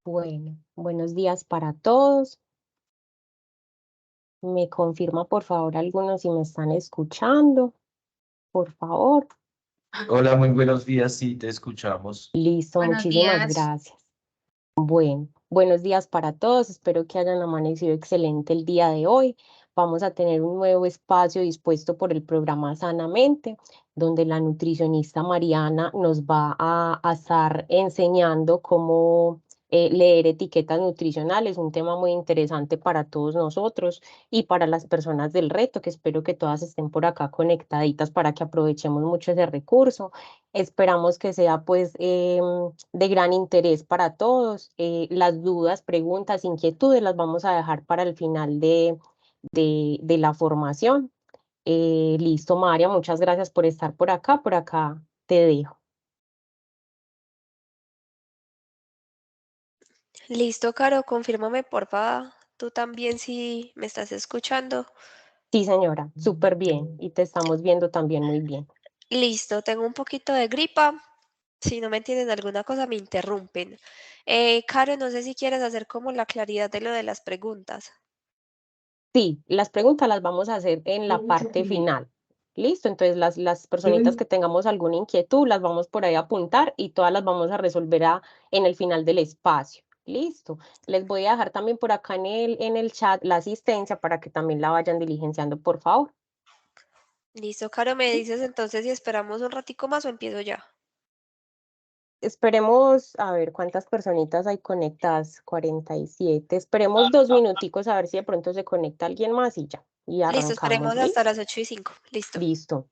Bueno, buenos días para todos. Me confirma por favor algunos si me están escuchando, por favor. Hola, muy buenos días, sí, te escuchamos. Listo, Buenos muchísimas días. gracias. Bueno, buenos días para todos. Espero que hayan amanecido excelente el día de hoy. Vamos a tener un nuevo espacio dispuesto por el programa Sanamente, donde la nutricionista Mariana nos va a estar enseñando cómo leer etiquetas nutricionales, un tema muy interesante para todos nosotros y para las personas del reto, que espero que todas estén por acá conectaditas para que aprovechemos mucho ese recurso. Esperamos que sea pues de gran interés para todos. Las dudas, preguntas, inquietudes las vamos a dejar para el final de la formación. Listo, María, muchas gracias por estar por acá. Por acá te dejo. Listo, Caro, confírmame porfa, tú también si me estás escuchando. Sí, señora, súper bien. Y te estamos viendo también muy bien. Listo, tengo un poquito de gripa. Si no me entienden alguna cosa, me interrumpen. Caro, no sé si quieres hacer como la claridad de lo de las preguntas. Sí, las preguntas las vamos a hacer en la parte final. Listo, entonces las personitas que tengamos alguna inquietud las vamos por ahí a apuntar y todas las vamos a resolver en el final del espacio. Listo. Les voy a dejar también por acá en el chat la asistencia para que también la vayan diligenciando, por favor. Listo, Caro, me dices entonces si esperamos un ratico más o empiezo ya. Esperemos a ver cuántas personitas hay conectadas, 47. Esperemos 2 minuticos a ver si de pronto se conecta alguien más y ya. Y Listo, arrancamos, esperemos hasta ¿listo? las 8:05. Listo. Listo.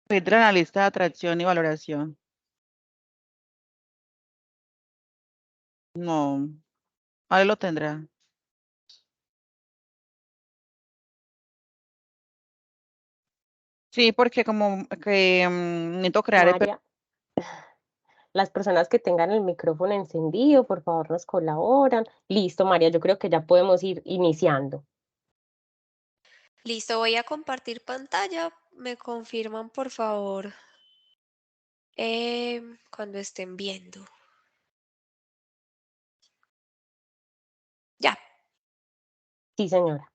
Entra en la lista de atracción y valoración. No, ahí lo tendrá. Sí, porque como que necesito crear el María, las personas que tengan el micrófono encendido, por favor, nos colaboran. Listo, María, yo creo que ya podemos ir iniciando. Listo, voy a compartir pantalla. Me confirman, por favor, cuando estén viendo. Ya, Sí, señora.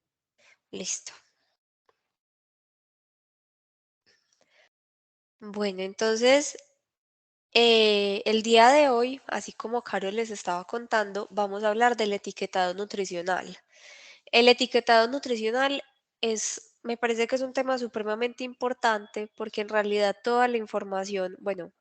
listo. Bueno, entonces, el día de hoy, así como Carol les estaba contando, vamos a hablar del etiquetado nutricional. El etiquetado nutricional es me parece que es un tema supremamente importante porque en realidad toda la información, bueno,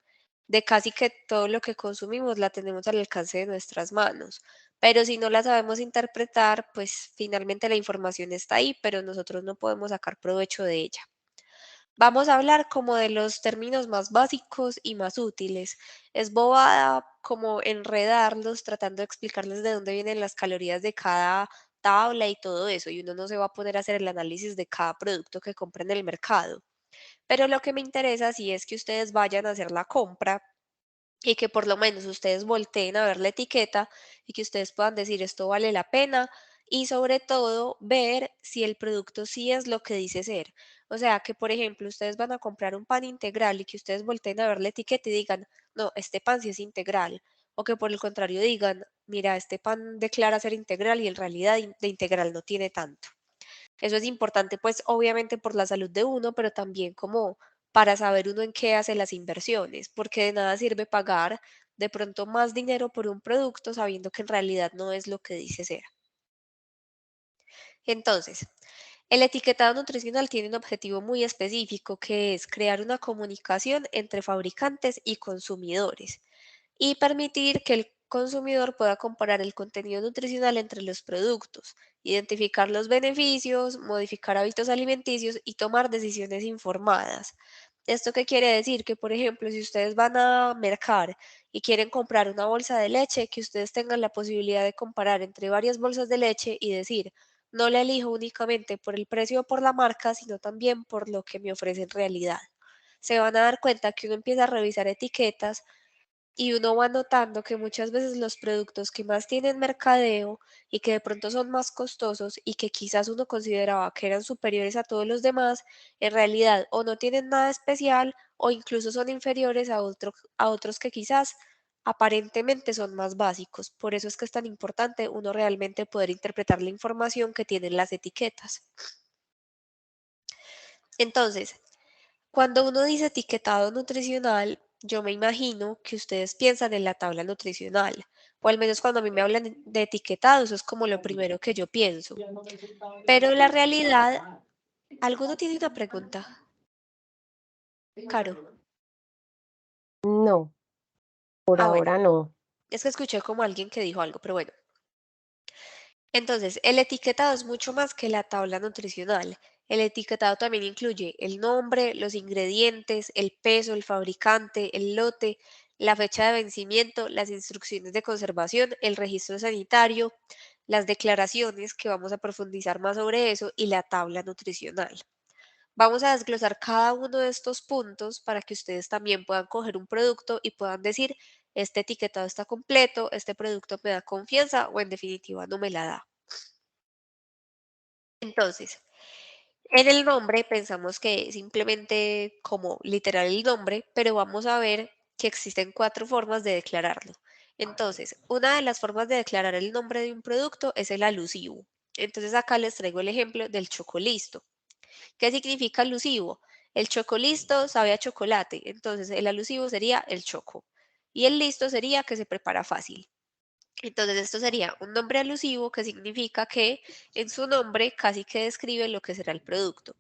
de casi que todo lo que consumimos la tenemos al alcance de nuestras manos, pero si no la sabemos interpretar, pues finalmente la información está ahí, pero nosotros no podemos sacar provecho de ella. Vamos a hablar como de los términos más básicos y más útiles. Es bobada como enredarlos tratando de explicarles de dónde vienen las calorías de cada tabla y todo eso, y uno no se va a poner a hacer el análisis de cada producto que compra en el mercado. Pero lo que me interesa sí es que ustedes vayan a hacer la compra y que por lo menos ustedes volteen a ver la etiqueta y que ustedes puedan decir esto vale la pena y sobre todo ver si el producto sí es lo que dice ser. O sea, que por ejemplo ustedes van a comprar un pan integral y que ustedes volteen a ver la etiqueta y digan, no, este pan sí es integral. O que por el contrario digan, mira, este pan declara ser integral y en realidad de integral no tiene tanto. Eso es importante, pues, obviamente por la salud de uno, pero también como para saber uno en qué hace las inversiones, porque de nada sirve pagar de pronto más dinero por un producto sabiendo que en realidad no es lo que dice ser. Entonces, el etiquetado nutricional tiene un objetivo muy específico que es crear una comunicación entre fabricantes y consumidores y permitir que el consumidor pueda comparar el contenido nutricional entre los productos, identificar los beneficios, modificar hábitos alimenticios y tomar decisiones informadas. ¿Esto qué quiere decir? Que, por ejemplo, si ustedes van a mercar y quieren comprar una bolsa de leche, que ustedes tengan la posibilidad de comparar entre varias bolsas de leche y decir, no la elijo únicamente por el precio o por la marca, sino también por lo que me ofrece en realidad. Se van a dar cuenta que uno empieza a revisar etiquetas y uno va notando que muchas veces los productos que más tienen mercadeo y que de pronto son más costosos y que quizás uno consideraba que eran superiores a todos los demás, en realidad o no tienen nada especial o incluso son inferiores a otros que quizás aparentemente son más básicos. Por eso es que es tan importante uno realmente poder interpretar la información que tienen las etiquetas. Entonces, cuando uno dice etiquetado nutricional, yo me imagino que ustedes piensan en la tabla nutricional, o al menos cuando a mí me hablan de etiquetado, eso es como lo primero que yo pienso. Pero la realidad, ¿alguno tiene una pregunta? Caro. No, por Ah, bueno, ahora no. es que escuché como alguien que dijo algo, pero bueno. Entonces, el etiquetado es mucho más que la tabla nutricional. El etiquetado también incluye el nombre, los ingredientes, el peso, el fabricante, el lote, la fecha de vencimiento, las instrucciones de conservación, el registro sanitario, las declaraciones, que vamos a profundizar más sobre eso, y la tabla nutricional. Vamos a desglosar cada uno de estos puntos para que ustedes también puedan coger un producto y puedan decir, este etiquetado está completo, este producto me da confianza o en definitiva no me la da. Entonces, en el nombre pensamos que es simplemente como literal el nombre, pero vamos a ver que existen 4 formas de declararlo. Entonces, una de las formas de declarar el nombre de un producto es el alusivo. Entonces, acá les traigo el ejemplo del chocolisto. ¿Qué significa alusivo? El chocolisto sabe a chocolate, entonces el alusivo sería el choco. Y el listo sería que se prepara fácil. Entonces, esto sería un nombre alusivo que significa que en su nombre casi que describe lo que será el producto.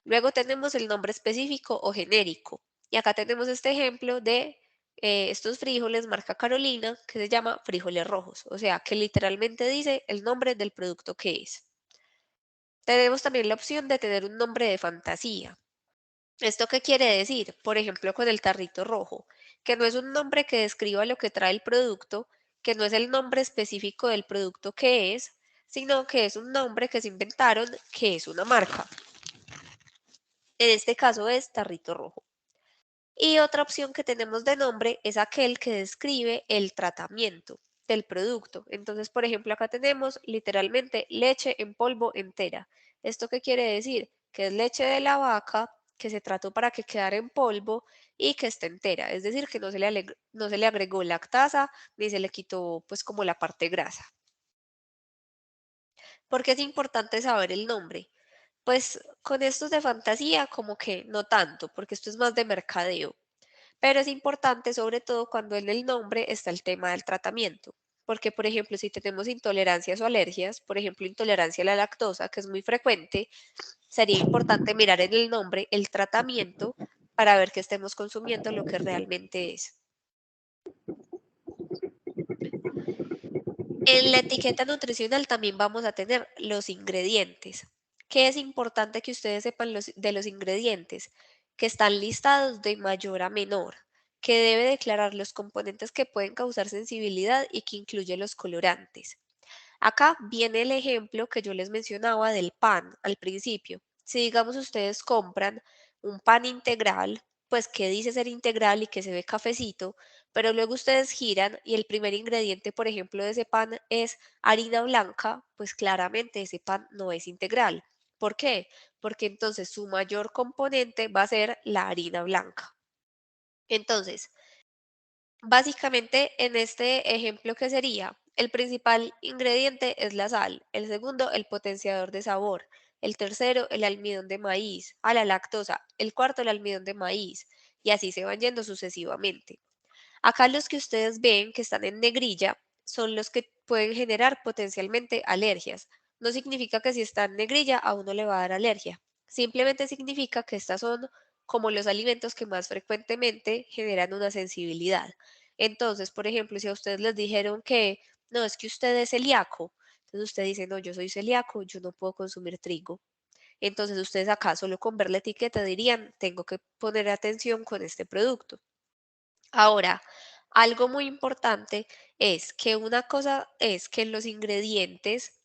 Luego tenemos el nombre específico o genérico. Y acá tenemos este ejemplo de estos frijoles marca Carolina que se llama frijoles rojos. O sea, que literalmente dice el nombre del producto que es. Tenemos también la opción de tener un nombre de fantasía. ¿Esto qué quiere decir? Por ejemplo, con el tarrito rojo, que no es un nombre que describa lo que trae el producto, que no es el nombre específico del producto que es, sino que es un nombre que se inventaron, que es una marca. En este caso es tarrito rojo. Y otra opción que tenemos de nombre es aquel que describe el tratamiento del producto. Entonces, por ejemplo, acá tenemos literalmente leche en polvo entera. ¿Esto qué quiere decir? Que es leche de la vaca que se trató para que quedara en polvo y que esté entera. Es decir, que no se le agregó lactasa ni se le quitó pues como la parte grasa. ¿Por qué es importante saber el nombre? Pues con estos de fantasía como que no tanto, porque esto es más de mercadeo. Pero es importante sobre todo cuando en el nombre está el tema del tratamiento. Porque, por ejemplo, si tenemos intolerancias o alergias, por ejemplo, intolerancia a la lactosa, que es muy frecuente, sería importante mirar en el nombre el tratamiento para ver que estemos consumiendo lo que realmente es. En la etiqueta nutricional también vamos a tener los ingredientes. ¿Qué es importante que ustedes sepan de los ingredientes? Que están listados de mayor a menor, que debe declarar los componentes que pueden causar sensibilidad y que incluye los colorantes. Acá viene el ejemplo que yo les mencionaba del pan al principio. Si digamos ustedes compran un pan integral, pues que dice ser integral y que se ve cafecito, pero luego ustedes giran y el primer ingrediente, por ejemplo, de ese pan es harina blanca, pues claramente ese pan no es integral. ¿Por qué? Porque entonces su mayor componente va a ser la harina blanca. Entonces, básicamente, en este ejemplo, ¿qué sería? El principal ingrediente es la sal, el segundo, el potenciador de sabor, el tercero, el almidón de maíz, a la lactosa, el cuarto, el almidón de maíz, y así se van yendo sucesivamente. Acá los que ustedes ven que están en negrilla son los que pueden generar potencialmente alergias. No significa que si está en negrilla a uno le va a dar alergia. Simplemente significa que estas son como los alimentos que más frecuentemente generan una sensibilidad. Entonces, por ejemplo, si a ustedes les dijeron que no, es que usted es celíaco, entonces usted dice, no, yo soy celíaco, yo no puedo consumir trigo. Entonces ustedes acá solo con ver la etiqueta dirían, tengo que poner atención con este producto. Ahora, algo muy importante es que una cosa es que los ingredientes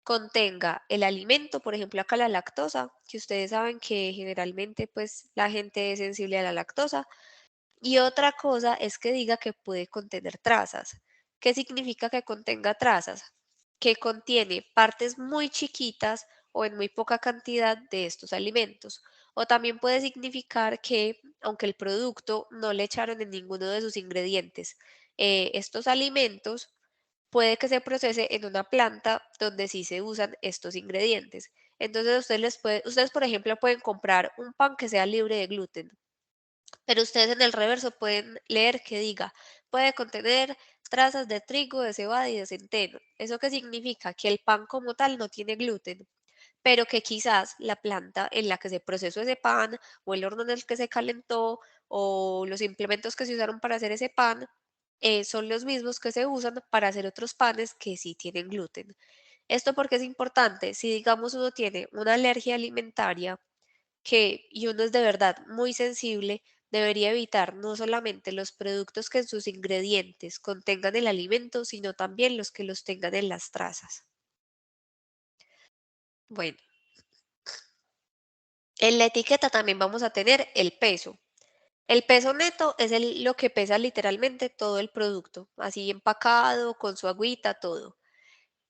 contenga el alimento, por ejemplo, acá la lactosa, que ustedes saben que generalmente pues la gente es sensible a la lactosa, y otra cosa es que diga que puede contener trazas. ¿Qué significa que contenga trazas? Que contiene partes muy chiquitas o en muy poca cantidad de estos alimentos. O también puede significar que, aunque el producto no le echaron en ninguno de sus ingredientes, estos alimentos puede que se procese en una planta donde sí se usan estos ingredientes. Entonces, ustedes, por ejemplo, pueden comprar un pan que sea libre de gluten, pero ustedes en el reverso pueden leer que diga, puede contener trazas de trigo, de cebada y de centeno. ¿Eso qué significa? Que el pan como tal no tiene gluten, pero que quizás la planta en la que se procesó ese pan o el horno en el que se calentó o los implementos que se usaron para hacer ese pan son los mismos que se usan para hacer otros panes que sí tienen gluten. Esto porque es importante, si digamos uno tiene una alergia alimentaria, y uno es de verdad muy sensible, debería evitar no solamente los productos que en sus ingredientes contengan el alimento, sino también los que los tengan en las trazas. Bueno, en la etiqueta también vamos a tener el peso. El peso neto es lo que pesa literalmente todo el producto, así empacado, con su agüita, todo.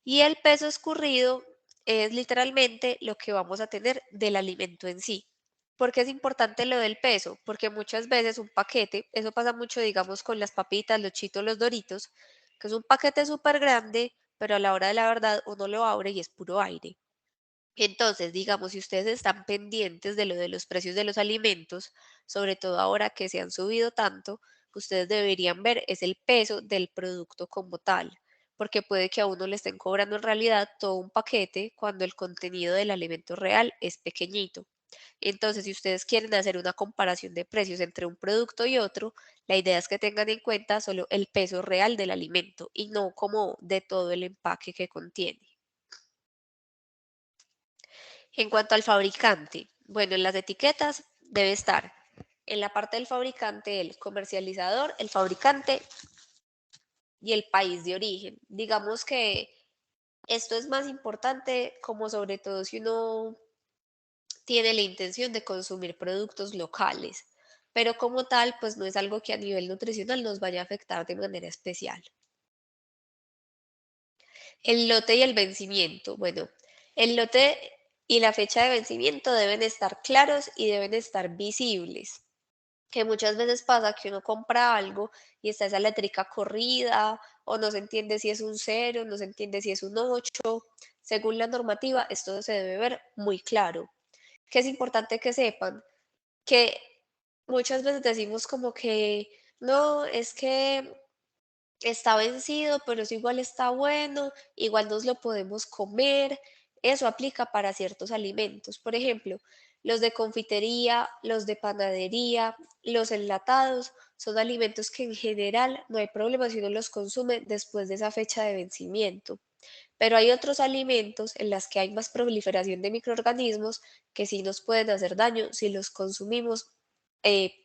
Y el peso escurrido es literalmente lo que vamos a tener del alimento en sí. ¿Por qué es importante lo del peso? Porque muchas veces un paquete, eso pasa mucho, digamos, con las papitas, los chitos, los doritos, que es un paquete súper grande, pero a la hora de la verdad uno lo abre y es puro aire. Entonces, digamos, si ustedes están pendientes de lo de los precios de los alimentos, sobre todo ahora que se han subido tanto, ustedes deberían ver es el peso del producto como tal, porque puede que a uno le estén cobrando en realidad todo un paquete cuando el contenido del alimento real es pequeñito. Entonces, si ustedes quieren hacer una comparación de precios entre un producto y otro, la idea es que tengan en cuenta solo el peso real del alimento y no como de todo el empaque que contiene. En cuanto al fabricante, bueno, en las etiquetas debe estar en la parte del fabricante el comercializador, el fabricante y el país de origen. Digamos que esto es más importante como sobre todo si uno tiene la intención de consumir productos locales, pero como tal, pues no es algo que a nivel nutricional nos vaya a afectar de manera especial. El lote y el vencimiento. Bueno, el lote y la fecha de vencimiento deben estar claros y deben estar visibles. Que muchas veces pasa que uno compra algo y está esa letrica corrida o no se entiende si es un 0, no se entiende si es un 8. Según la normativa, esto se debe ver muy claro. Que es importante que sepan que muchas veces decimos como que no, es que está vencido, pero eso igual está bueno, igual nos lo podemos comer. Eso aplica para ciertos alimentos. Por ejemplo, los de confitería, los de panadería, los enlatados, son alimentos que en general no hay problema si uno los consume después de esa fecha de vencimiento. Pero hay otros alimentos en los que hay más proliferación de microorganismos que sí nos pueden hacer daño si los consumimos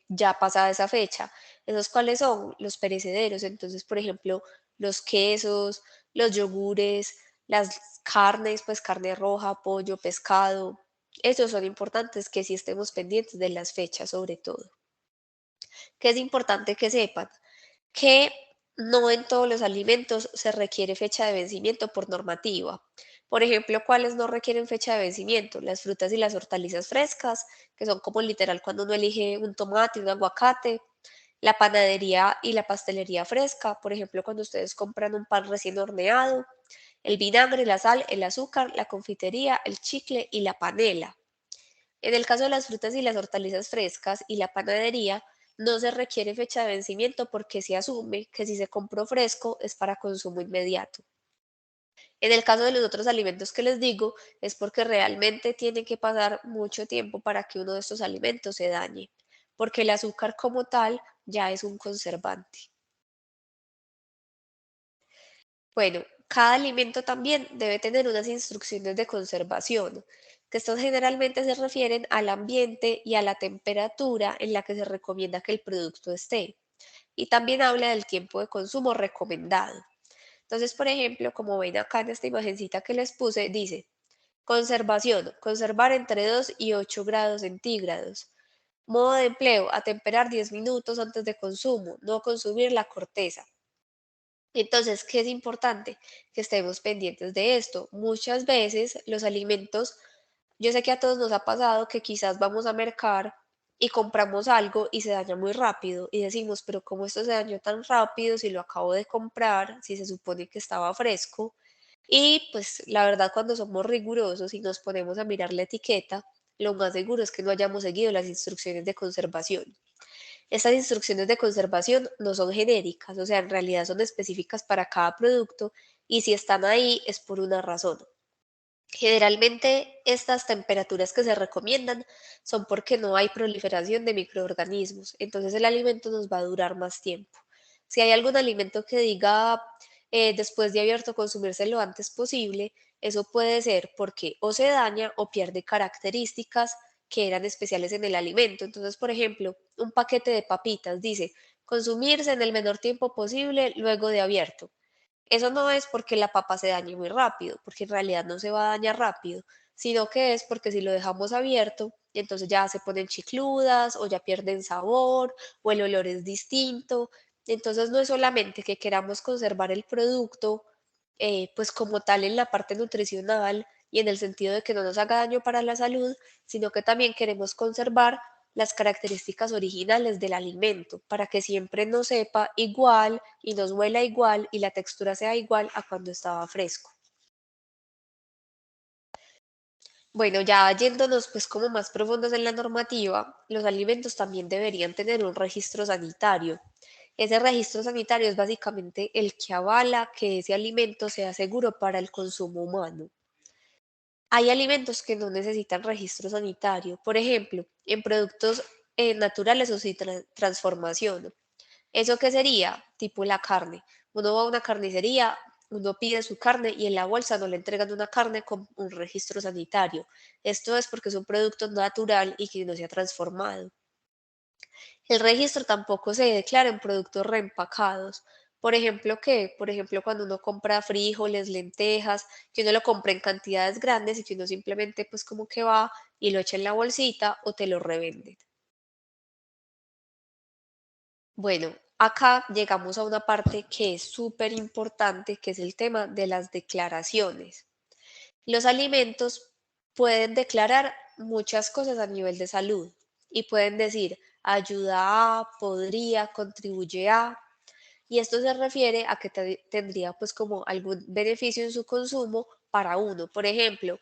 ya pasada esa fecha. ¿Esos cuáles son? Los perecederos. Entonces, por ejemplo, los quesos, los yogures, las carnes, pues carne roja, pollo, pescado. Esos son importantes que sí estemos pendientes de las fechas sobre todo. Que es importante que sepan que no en todos los alimentos se requiere fecha de vencimiento por normativa. Por ejemplo, ¿cuáles no requieren fecha de vencimiento? Las frutas y las hortalizas frescas, que son como literal cuando uno elige un tomate, un aguacate. La panadería y la pastelería fresca, por ejemplo, cuando ustedes compran un pan recién horneado. El vinagre, la sal, el azúcar, la confitería, el chicle y la panela. En el caso de las frutas y las hortalizas frescas y la panadería, no se requiere fecha de vencimiento porque se asume que si se compró fresco es para consumo inmediato. En el caso de los otros alimentos que les digo, es porque realmente tiene que pasar mucho tiempo para que uno de estos alimentos se dañe, porque el azúcar como tal ya es un conservante. Bueno, cada alimento también debe tener unas instrucciones de conservación, que estas generalmente se refieren al ambiente y a la temperatura en la que se recomienda que el producto esté. Y también habla del tiempo de consumo recomendado. Entonces, por ejemplo, como ven acá en esta imagencita que les puse, dice, conservación, conservar entre 2 y 8 grados centígrados. Modo de empleo, atemperar 10 minutos antes de consumo, no consumir la corteza. Entonces, ¿qué es importante? Que estemos pendientes de esto. Muchas veces los alimentos, yo sé que a todos nos ha pasado que quizás vamos a mercar y compramos algo y se daña muy rápido y decimos, pero ¿cómo esto se dañó tan rápido si lo acabo de comprar, si se supone que estaba fresco? Y pues la verdad cuando somos rigurosos y nos ponemos a mirar la etiqueta, lo más seguro es que no hayamos seguido las instrucciones de conservación. Estas instrucciones de conservación no son genéricas, o sea, en realidad son específicas para cada producto y si están ahí es por una razón. Generalmente estas temperaturas que se recomiendan son porque no hay proliferación de microorganismos, entonces el alimento nos va a durar más tiempo. Si hay algún alimento que diga después de abierto consumirse lo antes posible, eso puede ser porque o se daña o pierde características que eran especiales en el alimento. Entonces, por ejemplo, un paquete de papitas dice consumirse en el menor tiempo posible luego de abierto. Eso no es porque la papa se dañe muy rápido, porque en realidad no se va a dañar rápido, sino que es porque si lo dejamos abierto, entonces ya se ponen chicludas o ya pierden sabor o el olor es distinto. Entonces no es solamente que queramos conservar el producto, pues como tal en la parte nutricional y en el sentido de que no nos haga daño para la salud, sino que también queremos conservar las características originales del alimento para que siempre nos sepa igual y nos huela igual y la textura sea igual a cuando estaba fresco. Bueno, ya yéndonos pues como más profundos en la normativa, los alimentos también deberían tener un registro sanitario. Ese registro sanitario es básicamente el que avala que ese alimento sea seguro para el consumo humano. Hay alimentos que no necesitan registro sanitario, por ejemplo, en productos naturales o sin transformación. ¿Eso qué sería? Tipo la carne. Uno va a una carnicería, uno pide su carne y en la bolsa no le entregan una carne con un registro sanitario. Esto es porque es un producto natural y que no se ha transformado. El registro tampoco se declara en productos reempacados. Por ejemplo, ¿qué? Por ejemplo, cuando uno compra frijoles, lentejas, que uno lo compra en cantidades grandes y que uno simplemente pues como que va y lo echa en la bolsita o te lo revenden. Bueno, acá llegamos a una parte que es súper importante, que es el tema de las declaraciones. Los alimentos pueden declarar muchas cosas a nivel de salud y pueden decir ayuda a, podría, contribuye a, y esto se refiere a que tendría pues como algún beneficio en su consumo para uno. Por ejemplo,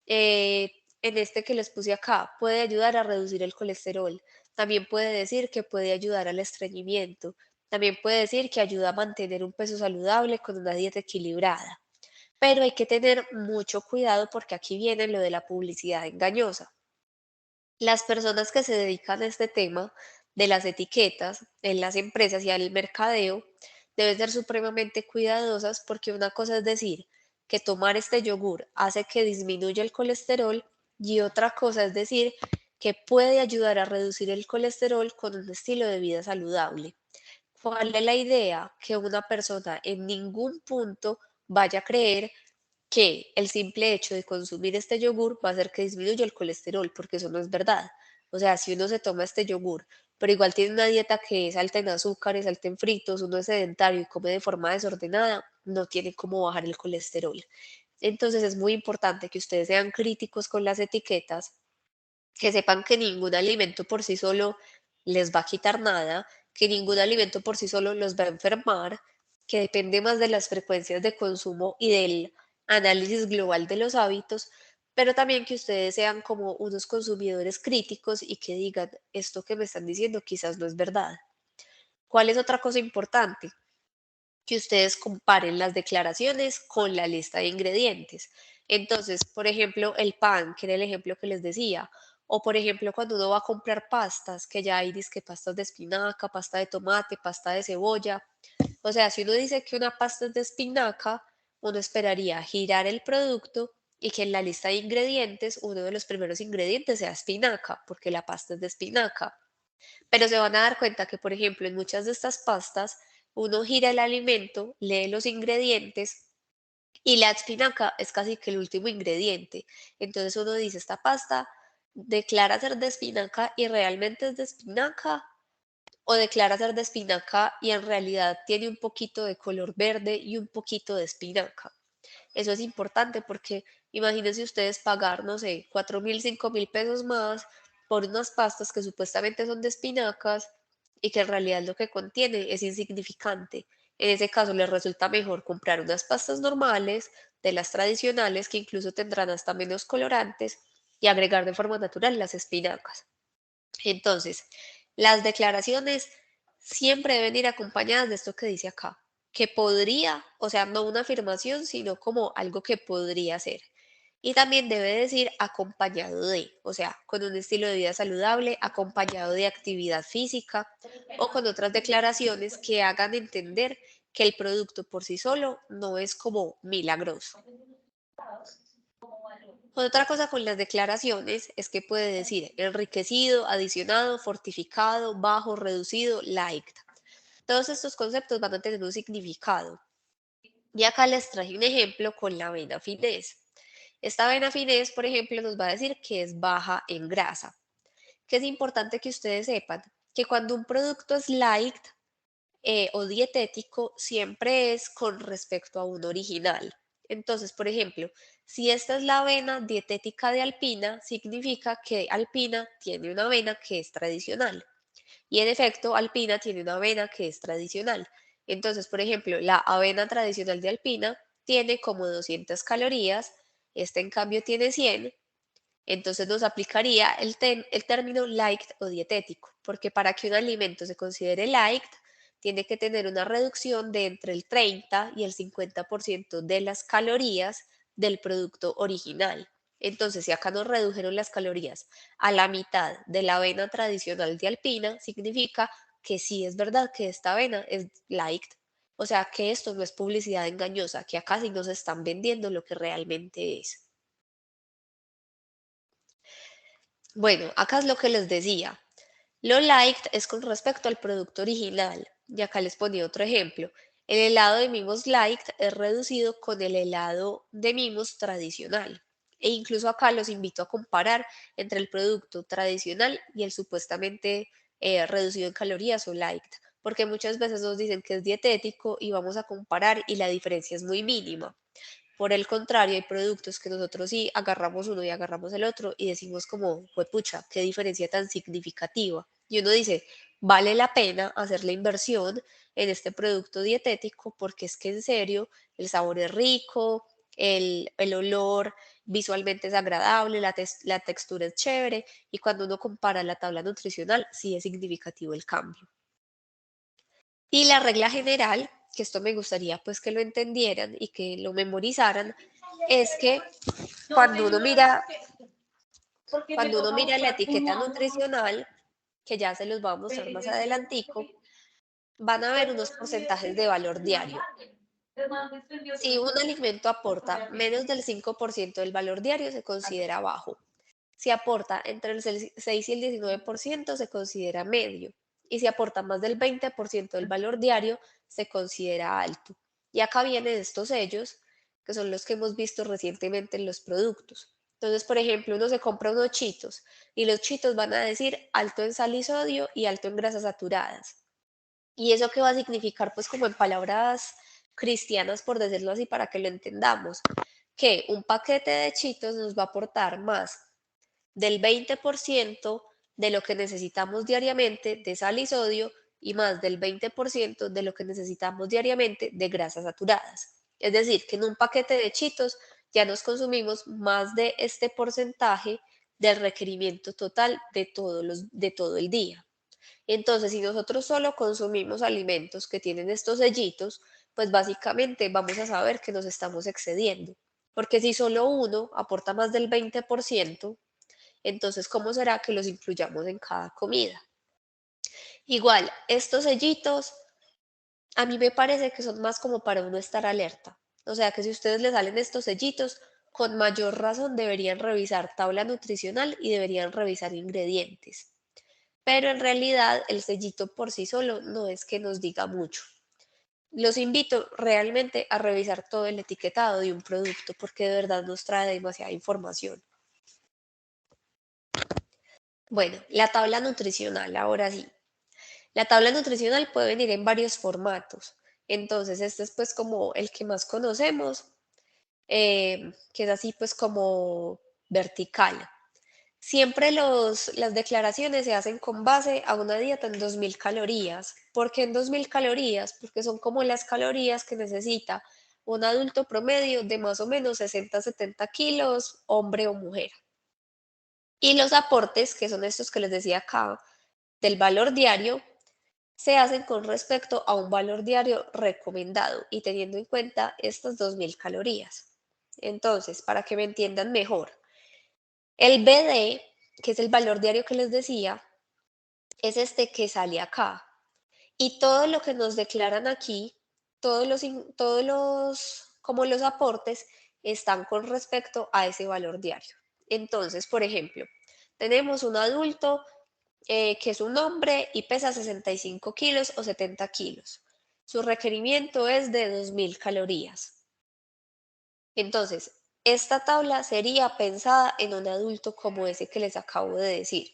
en este que les puse acá, puede ayudar a reducir el colesterol. También puede decir que puede ayudar al estreñimiento. También puede decir que ayuda a mantener un peso saludable con una dieta equilibrada. pero hay que tener mucho cuidado porque aquí viene lo de la publicidad engañosa. Las personas que se dedican a este tema de las etiquetas en las empresas y al mercadeo deben ser supremamente cuidadosas porque una cosa es decir que tomar este yogur hace que disminuya el colesterol y otra cosa es decir que puede ayudar a reducir el colesterol con un estilo de vida saludable. ¿Cuál es la idea? Que una persona en ningún punto vaya a creer que el simple hecho de consumir este yogur va a hacer que disminuya el colesterol, porque eso no es verdad. O sea, si uno se toma este yogur, pero igual tiene una dieta que es alta en azúcares, alta en fritos, uno es sedentario y come de forma desordenada, no tiene cómo bajar el colesterol. Entonces es muy importante que ustedes sean críticos con las etiquetas, que sepan que ningún alimento por sí solo les va a quitar nada, que ningún alimento por sí solo los va a enfermar, que depende más de las frecuencias de consumo y del análisis global de los hábitos, pero también que ustedes sean como unos consumidores críticos y que digan, esto que me están diciendo quizás no es verdad. ¿Cuál es otra cosa importante? Que ustedes comparen las declaraciones con la lista de ingredientes. Entonces, por ejemplo, el pan, que era el ejemplo que les decía, o por ejemplo, cuando uno va a comprar pastas, que ya hay disque pastas de espinaca, pasta de tomate, pasta de cebolla. O sea, si uno dice que una pasta es de espinaca, uno esperaría girar el producto y que en la lista de ingredientes uno de los primeros ingredientes sea espinaca, porque la pasta es de espinaca. Pero se van a dar cuenta que, por ejemplo, en muchas de estas pastas, uno gira el alimento, lee los ingredientes y la espinaca es casi que el último ingrediente. Entonces uno dice, esta pasta declara ser de espinaca y realmente es de espinaca, o declara ser de espinaca y en realidad tiene un poquito de color verde y un poquito de espinaca. Eso es importante porque imagínense ustedes pagar, no sé, 4.000, 5.000 pesos más por unas pastas que supuestamente son de espinacas y que en realidad lo que contiene es insignificante. En ese caso les resulta mejor comprar unas pastas normales, de las tradicionales, que incluso tendrán hasta menos colorantes, y agregar de forma natural las espinacas. Entonces, las declaraciones siempre deben ir acompañadas de esto que dice acá, que podría, o sea, no una afirmación, sino como algo que podría ser. Y también debe decir acompañado de, o sea, con un estilo de vida saludable, acompañado de actividad física o con otras declaraciones que hagan entender que el producto por sí solo no es como milagroso. Otra cosa con las declaraciones es que puede decir enriquecido, adicionado, fortificado, bajo, reducido, light. Todos estos conceptos van a tener un significado. Y acá les traje un ejemplo con la avena finés. Esta avena finés, por ejemplo, nos va a decir que es baja en grasa. Que es importante que ustedes sepan que cuando un producto es light o dietético, siempre es con respecto a un original. Entonces, por ejemplo, si esta es la avena dietética de Alpina, significa que Alpina tiene una avena que es tradicional. Y en efecto, Alpina tiene una avena que es tradicional. Entonces, por ejemplo, la avena tradicional de Alpina tiene como 200 calorías, esta en cambio tiene 100, entonces nos aplicaría el término light o dietético, porque para que un alimento se considere light, tiene que tener una reducción de entre el 30 y el 50% de las calorías del producto original. Entonces, si acá nos redujeron las calorías a la mitad de la avena tradicional de Alpina, significa que sí es verdad que esta avena es light. O sea, que esto no es publicidad engañosa, que acá sí nos están vendiendo lo que realmente es. Bueno, acá es lo que les decía. Lo liked es con respecto al producto original. Y acá les ponía otro ejemplo. El helado de mimos liked es reducido con el helado de mimos tradicional. E incluso acá los invito a comparar entre el producto tradicional y el supuestamente reducido en calorías o liked. Porque muchas veces nos dicen que es dietético y vamos a comparar y la diferencia es muy mínima. Por el contrario, hay productos que nosotros sí agarramos uno y agarramos el otro y decimos como, pucha, qué diferencia tan significativa. Y uno dice, vale la pena hacer la inversión en este producto dietético porque es que en serio el sabor es rico, el olor visualmente es agradable, la textura es chévere y cuando uno compara la tabla nutricional sí es significativo el cambio. Y la regla general que esto me gustaría pues que lo entendieran y que lo memorizaran, es que cuando uno mira la etiqueta nutricional, que ya se los voy a mostrar más adelantico, van a ver unos porcentajes de valor diario. Si un alimento aporta menos del 5% del valor diario, se considera bajo. Si aporta entre el 6 y el 19%, se considera medio. Y si aporta más del 20% del valor diario, se considera alto. Y acá vienen estos sellos, que son los que hemos visto recientemente en los productos. Entonces, por ejemplo, uno se compra unos chitos y los chitos van a decir alto en sal y sodio y alto en grasas saturadas. ¿Y eso qué va a significar? Pues como en palabras cristianas, por decirlo así, para que lo entendamos, que un paquete de chitos nos va a aportar más del 20% de lo que necesitamos diariamente de sal y sodio y más del 20% de lo que necesitamos diariamente de grasas saturadas. Es decir, que en un paquete de chitos ya nos consumimos más de este porcentaje del requerimiento total de todo el día. Entonces, si nosotros solo consumimos alimentos que tienen estos sellitos, pues básicamente vamos a saber que nos estamos excediendo. Porque si solo uno aporta más del 20%, entonces, ¿cómo será que los incluyamos en cada comida? Igual, estos sellitos, a mí me parece que son más como para uno estar alerta. O sea, que si a ustedes les salen estos sellitos, con mayor razón deberían revisar tabla nutricional y deberían revisar ingredientes. Pero en realidad el sellito por sí solo no es que nos diga mucho. Los invito realmente a revisar todo el etiquetado de un producto porque de verdad nos trae demasiada información. Bueno, la tabla nutricional, ahora sí. La tabla nutricional puede venir en varios formatos. Entonces, este es pues como el que más conocemos, que es así pues como vertical. Siempre las declaraciones se hacen con base a una dieta en 2000 calorías. ¿Por qué en 2000 calorías? Porque son como las calorías que necesita un adulto promedio de más o menos 60-70 kilos, hombre o mujer. Y los aportes, que son estos que les decía acá, del valor diario, se hacen con respecto a un valor diario recomendado y teniendo en cuenta estas 2000 calorías. Entonces, para que me entiendan mejor, el BD, que es el valor diario que les decía, es este que sale acá. Y todo lo que nos declaran aquí, como los aportes, están con respecto a ese valor diario. Entonces, por ejemplo, tenemos un adulto que es un hombre y pesa 65 kilos o 70 kilos. Su requerimiento es de 2000 calorías. Entonces, esta tabla sería pensada en un adulto como ese que les acabo de decir.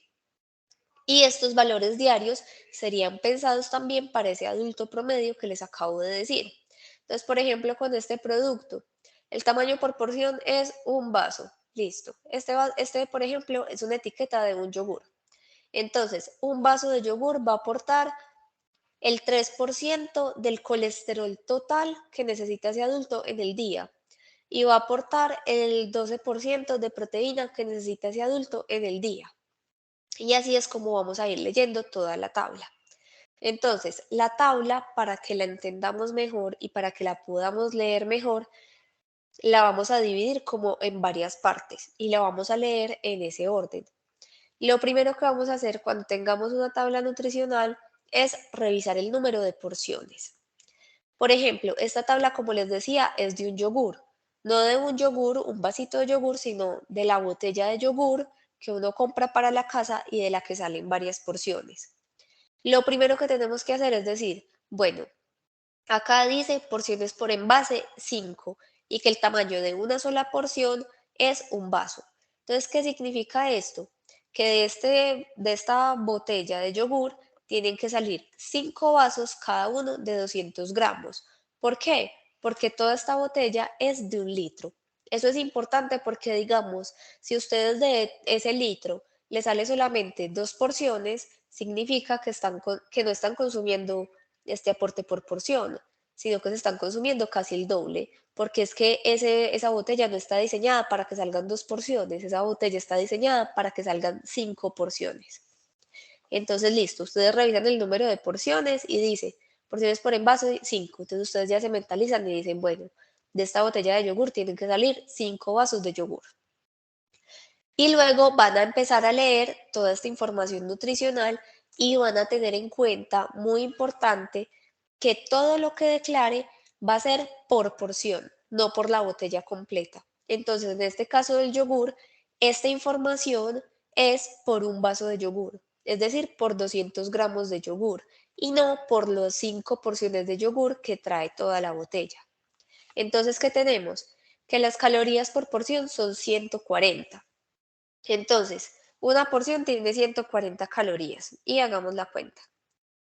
Y estos valores diarios serían pensados también para ese adulto promedio que les acabo de decir. Entonces, por ejemplo, con este producto, el tamaño por porción es un vaso. Listo. Por ejemplo, es una etiqueta de un yogur. Entonces, un vaso de yogur va a aportar el 3% del colesterol total que necesita ese adulto en el día y va a aportar el 12% de proteína que necesita ese adulto en el día. Y así es como vamos a ir leyendo toda la tabla. Entonces, la tabla, para que la entendamos mejor y para que la podamos leer mejor, la vamos a dividir como en varias partes y la vamos a leer en ese orden. Lo primero que vamos a hacer cuando tengamos una tabla nutricional es revisar el número de porciones. Por ejemplo, esta tabla, como les decía, es de un yogur. No de un yogur, un vasito de yogur, sino de la botella de yogur que uno compra para la casa y de la que salen varias porciones. Lo primero que tenemos que hacer es decir, bueno, acá dice porciones por envase 5 y que el tamaño de una sola porción es un vaso. Entonces, ¿qué significa esto? Que de esta botella de yogur tienen que salir 5 vasos cada uno de 200 gramos. ¿Por qué? Porque toda esta botella es de 1 litro. Eso es importante porque, digamos, si ustedes de ese litro le sale solamente 2 porciones, significa que no están consumiendo este aporte por porción, sino que se están consumiendo casi el doble, porque es que esa botella no está diseñada para que salgan 2 porciones, esa botella está diseñada para que salgan 5 porciones. Entonces, listo, ustedes revisan el número de porciones y dice, porciones por envase, 5. Entonces ustedes ya se mentalizan y dicen, bueno, de esta botella de yogur tienen que salir 5 vasos de yogur. Y luego van a empezar a leer toda esta información nutricional y van a tener en cuenta, muy importante, que todo lo que declare va a ser por porción, no por la botella completa. Entonces, en este caso del yogur, esta información es por un vaso de yogur, es decir, por 200 gramos de yogur y no por las 5 porciones de yogur que trae toda la botella. Entonces, ¿qué tenemos? Que las calorías por porción son 140. Entonces, una porción tiene 140 calorías y hagamos la cuenta.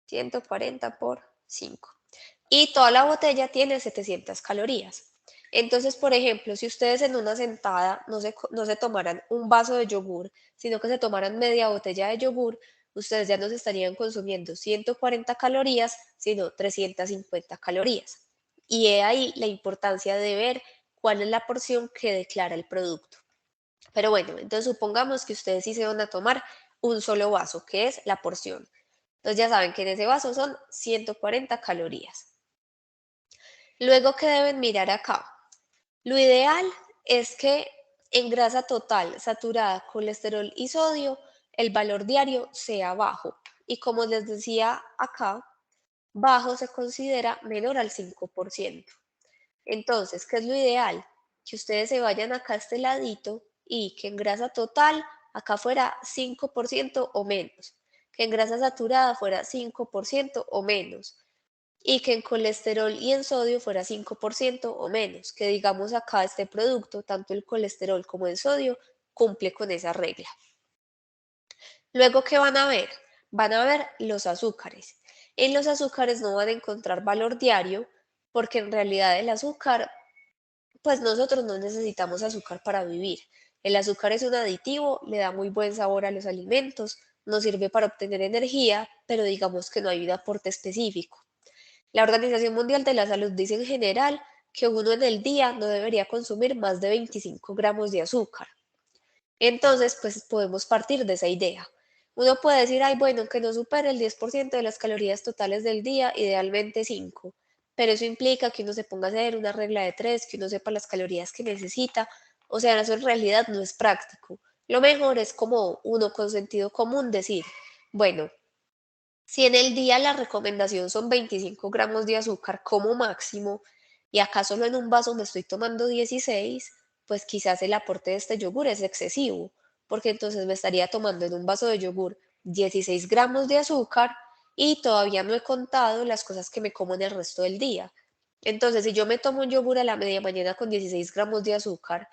140 por 5. Y toda la botella tiene 700 calorías. Entonces, por ejemplo, si ustedes en una sentada no se tomaran un vaso de yogur, sino que se tomaran media botella de yogur, ustedes ya no se estarían consumiendo 140 calorías, sino 350 calorías. Y he ahí la importancia de ver cuál es la porción que declara el producto. Pero bueno, entonces supongamos que ustedes sí se van a tomar un solo vaso, que es la porción. Entonces ya saben que en ese vaso son 140 calorías. Luego, ¿qué deben mirar acá? Lo ideal es que en grasa total, saturada, colesterol y sodio, el valor diario sea bajo. Y como les decía acá, bajo se considera menor al 5%. Entonces, ¿qué es lo ideal? Que ustedes se vayan acá a este ladito y que en grasa total acá fuera 5% o menos, que en grasa saturada fuera 5% o menos y que en colesterol y en sodio fuera 5% o menos, que digamos acá este producto, tanto el colesterol como el sodio, cumple con esa regla. Luego, ¿qué van a ver? Van a ver los azúcares. En los azúcares no van a encontrar valor diario porque en realidad el azúcar, pues nosotros no necesitamos azúcar para vivir. El azúcar es un aditivo, le da muy buen sabor a los alimentos, nos sirve para obtener energía, pero digamos que no hay un aporte específico. La Organización Mundial de la Salud dice en general que uno en el día no debería consumir más de 25 gramos de azúcar. Entonces, pues podemos partir de esa idea. Uno puede decir, ay, bueno, que no supere el 10% de las calorías totales del día, idealmente 5. Pero eso implica que uno se ponga a hacer una regla de 3, que uno sepa las calorías que necesita. O sea, eso en realidad no es práctico. Lo mejor es como uno con sentido común decir, bueno, si en el día la recomendación son 25 gramos de azúcar como máximo y acá solo en un vaso me estoy tomando 16, pues quizás el aporte de este yogur es excesivo, porque entonces me estaría tomando en un vaso de yogur 16 gramos de azúcar y todavía no he contado las cosas que me como en el resto del día. Entonces, si yo me tomo un yogur a la media mañana con 16 gramos de azúcar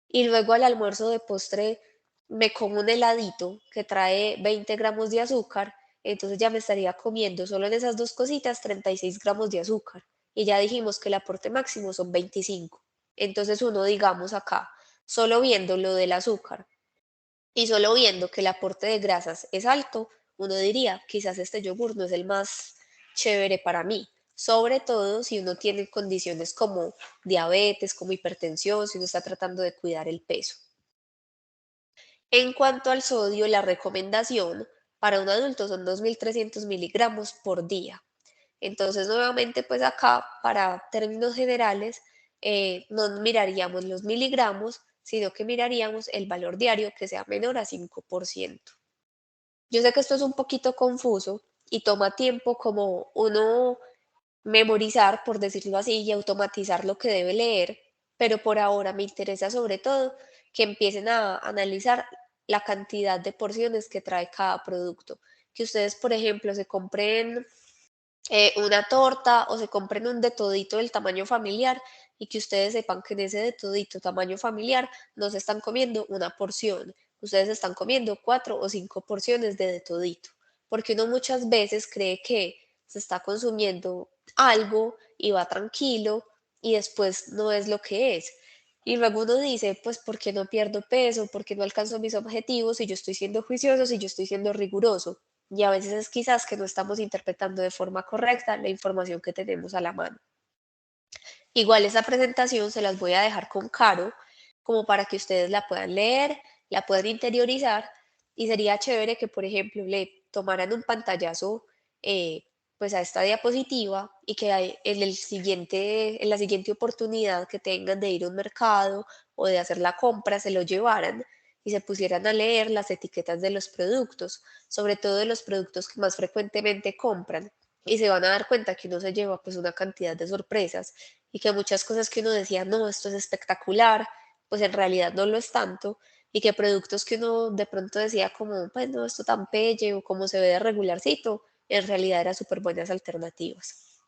y luego al almuerzo de postre me como un heladito que trae 20 gramos de azúcar, entonces ya me estaría comiendo solo en esas dos cositas 36 gramos de azúcar. Y ya dijimos que el aporte máximo son 25. Entonces uno, digamos acá, solo viendo lo del azúcar y solo viendo que el aporte de grasas es alto, uno diría, quizás este yogur no es el más chévere para mí. Sobre todo si uno tiene condiciones como diabetes, como hipertensión, si uno está tratando de cuidar el peso. En cuanto al sodio, la recomendación para un adulto son 2.300 miligramos por día. Entonces, nuevamente, pues acá, para términos generales, no miraríamos los miligramos, sino que miraríamos el valor diario que sea menor a 5%. Yo sé que esto es un poquito confuso y toma tiempo como uno memorizar, por decirlo así, y automatizar lo que debe leer, pero por ahora me interesa sobre todo que empiecen a analizar la cantidad de porciones que trae cada producto. Que ustedes, por ejemplo, se compren una torta o se compren un de todito del tamaño familiar y que ustedes sepan que en ese de todito tamaño familiar no se están comiendo una porción, ustedes están comiendo 4 o 5 porciones de todito, porque uno muchas veces cree que se está consumiendo algo y va tranquilo y después no es lo que es. Y luego uno dice, pues, ¿por qué no pierdo peso? ¿Por qué no alcanzo mis objetivos? Si yo estoy siendo juicioso, si yo estoy siendo riguroso. Y a veces es quizás que no estamos interpretando de forma correcta la información que tenemos a la mano. Igual esa presentación se las voy a dejar con Caro, como para que ustedes la puedan leer, la puedan interiorizar y sería chévere que, por ejemplo, le tomaran un pantallazo, pues pues a esta diapositiva y que en en la siguiente oportunidad que tengan de ir a un mercado o de hacer la compra, se lo llevaran y se pusieran a leer las etiquetas de los productos, sobre todo de los productos que más frecuentemente compran. Y se van a dar cuenta que uno se lleva pues una cantidad de sorpresas y que muchas cosas que uno decía, no, esto es espectacular, pues en realidad no lo es tanto, y que productos que uno de pronto decía como, pues no, esto tan pelle o como se ve de regularcito, en realidad eran súper buenas alternativas.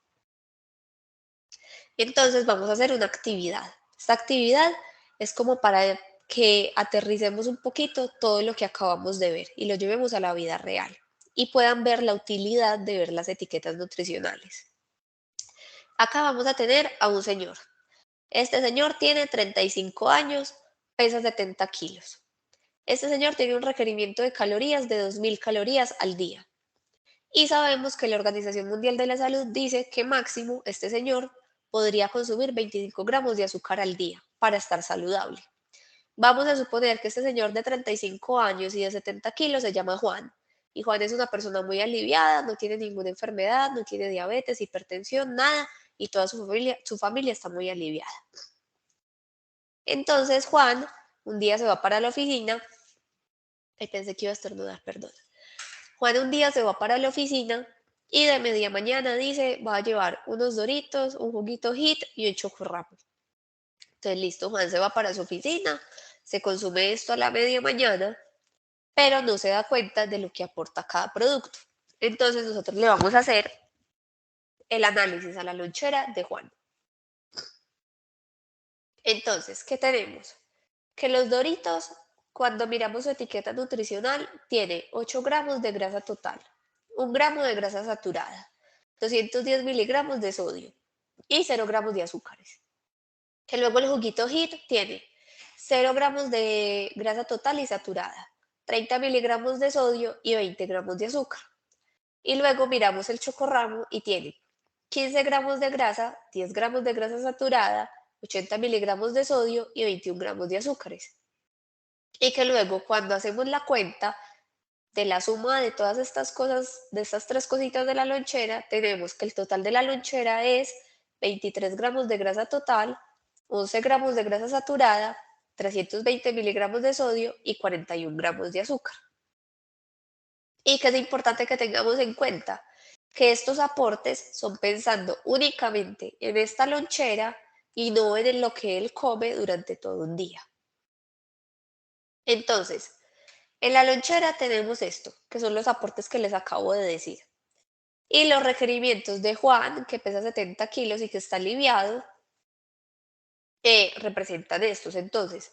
Entonces vamos a hacer una actividad. Esta actividad es como para que aterricemos un poquito todo lo que acabamos de ver y lo llevemos a la vida real y puedan ver la utilidad de ver las etiquetas nutricionales. Acá vamos a tener a un señor. Este señor tiene 35 años, pesa 70 kilos. Este señor tiene un requerimiento de calorías de 2000 calorías al día. Y sabemos que la Organización Mundial de la Salud dice que máximo este señor podría consumir 25 gramos de azúcar al día para estar saludable. Vamos a suponer que este señor de 35 años y de 70 kilos se llama Juan. Y Juan es una persona muy aliviada, no tiene ninguna enfermedad, no tiene diabetes, hipertensión, nada, y toda su familia está muy aliviada. Entonces Juan un día se va para la oficina. Pensé que iba a estornudar, perdón. Juan un día se va para la oficina y de media mañana dice, va a llevar unos Doritos, un juguito Hit y un chocorramo. Entonces, listo, Juan se va para su oficina, se consume esto a la media mañana, pero no se da cuenta de lo que aporta cada producto. Entonces, nosotros le vamos a hacer el análisis a la lonchera de Juan. Entonces, ¿qué tenemos? Que los Doritos, cuando miramos su etiqueta nutricional, tiene 8 gramos de grasa total, 1 gramo de grasa saturada, 210 miligramos de sodio y 0 gramos de azúcares. Que luego el juguito Hit tiene 0 gramos de grasa total y saturada, 30 miligramos de sodio y 20 gramos de azúcar. Y luego miramos el chocorramo y tiene 15 gramos de grasa, 10 gramos de grasa saturada, 80 miligramos de sodio y 21 gramos de azúcares. Y que luego cuando hacemos la cuenta de la suma de todas estas cosas, de estas tres cositas de la lonchera, tenemos que el total de la lonchera es 23 gramos de grasa total, 11 gramos de grasa saturada, 320 miligramos de sodio y 41 gramos de azúcar. Y que es importante que tengamos en cuenta que estos aportes son pensando únicamente en esta lonchera y no en lo que él come durante todo un día. Entonces, en la lonchera tenemos esto, que son los aportes que les acabo de decir. Y los requerimientos de Juan, que pesa 70 kilos y que está aliviado, representan estos. Entonces,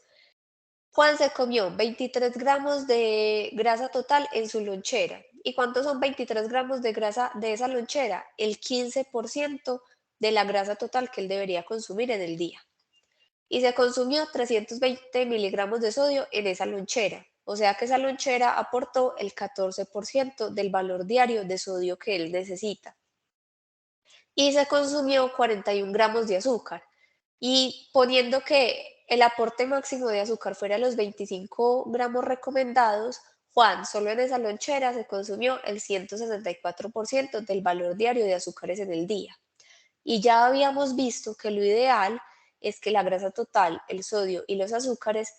Juan se comió 23 gramos de grasa total en su lonchera. ¿Y cuántos son 23 gramos de grasa de esa lonchera? El 15% de la grasa total que él debería consumir en el día. Y se consumió 320 miligramos de sodio en esa lonchera. O sea que esa lonchera aportó el 14% del valor diario de sodio que él necesita. Y se consumió 41 gramos de azúcar. Y poniendo que el aporte máximo de azúcar fuera los 25 gramos recomendados, Juan solo en esa lonchera se consumió el 164% del valor diario de azúcares en el día. Y ya habíamos visto que lo ideal es que la grasa total, el sodio y los azúcares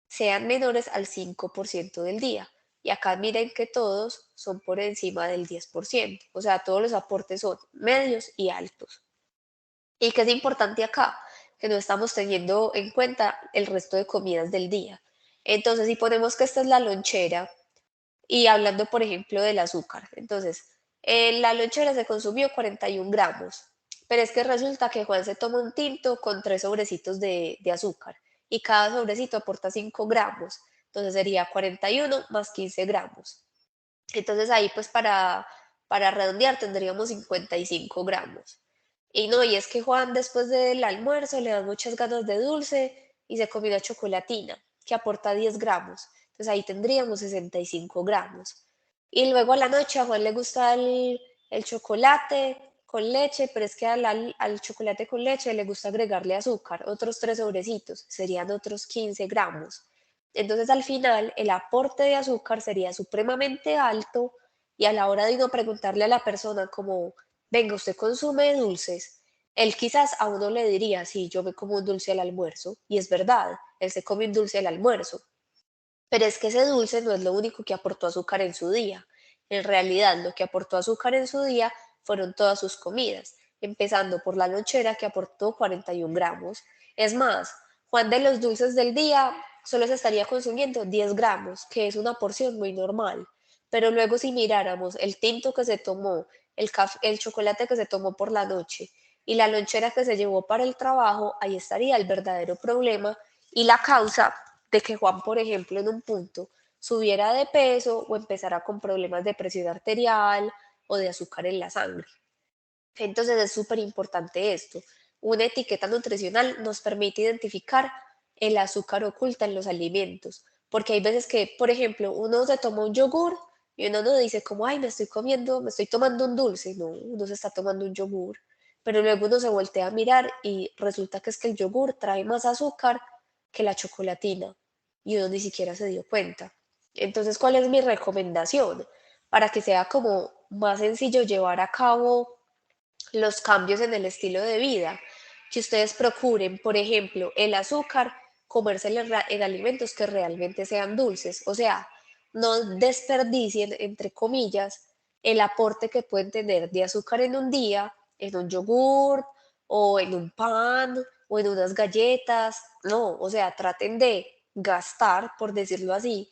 sean menores al 5% del día. Y acá miren que todos son por encima del 10%, o sea, todos los aportes son medios y altos. ¿Y qué es importante acá? Que no estamos teniendo en cuenta el resto de comidas del día. Entonces, si ponemos que esta es la lonchera y hablando, por ejemplo, del azúcar, entonces, en la lonchera se consumió 41 gramos, pero es que resulta que Juan se toma un tinto con 3 sobrecitos de azúcar y cada sobrecito aporta 5 gramos, entonces sería 41 más 15 gramos. Entonces ahí pues para redondear tendríamos 55 gramos. Y no, y es que Juan después del almuerzo le dan muchas ganas de dulce y se comió una chocolatina que aporta 10 gramos. Entonces ahí tendríamos 65 gramos. Y luego a la noche a Juan le gusta el chocolate con leche, pero es que al chocolate con leche le gusta agregarle azúcar, otros 3 sobrecitos, serían otros 15 gramos. Entonces al final el aporte de azúcar sería supremamente alto y a la hora de uno preguntarle a la persona como, venga, ¿usted consume dulces? Él quizás a uno le diría, sí, yo me como un dulce al almuerzo, y es verdad, él se come un dulce al almuerzo, pero es que ese dulce no es lo único que aportó azúcar en su día. En realidad, lo que aportó azúcar en su día fueron todas sus comidas, empezando por la lonchera que aportó 41 gramos. Es más, Juan de los dulces del día solo se estaría consumiendo 10 gramos, que es una porción muy normal. Pero luego si miráramos el tinto que se tomó, el chocolate que se tomó por la noche y la lonchera que se llevó para el trabajo, ahí estaría el verdadero problema y la causa de que Juan, por ejemplo, en un punto subiera de peso o empezara con problemas de presión arterial o de azúcar en la sangre. Entonces es súper importante esto. Una etiqueta nutricional nos permite identificar el azúcar oculta en los alimentos, porque hay veces que, por ejemplo, uno se toma un yogur y uno no dice como, ay, me estoy tomando un dulce. No, uno se está tomando un yogur, pero luego uno se voltea a mirar y resulta que es que el yogur trae más azúcar que la chocolatina y uno ni siquiera se dio cuenta. Entonces, ¿cuál es mi recomendación? Para que sea como más sencillo llevar a cabo los cambios en el estilo de vida, que ustedes procuren, por ejemplo, el azúcar, comérselo en alimentos que realmente sean dulces, o sea, no desperdicien, entre comillas, el aporte que pueden tener de azúcar en un día, en un yogur o en un pan o en unas galletas, no, o sea, traten de gastar, por decirlo así,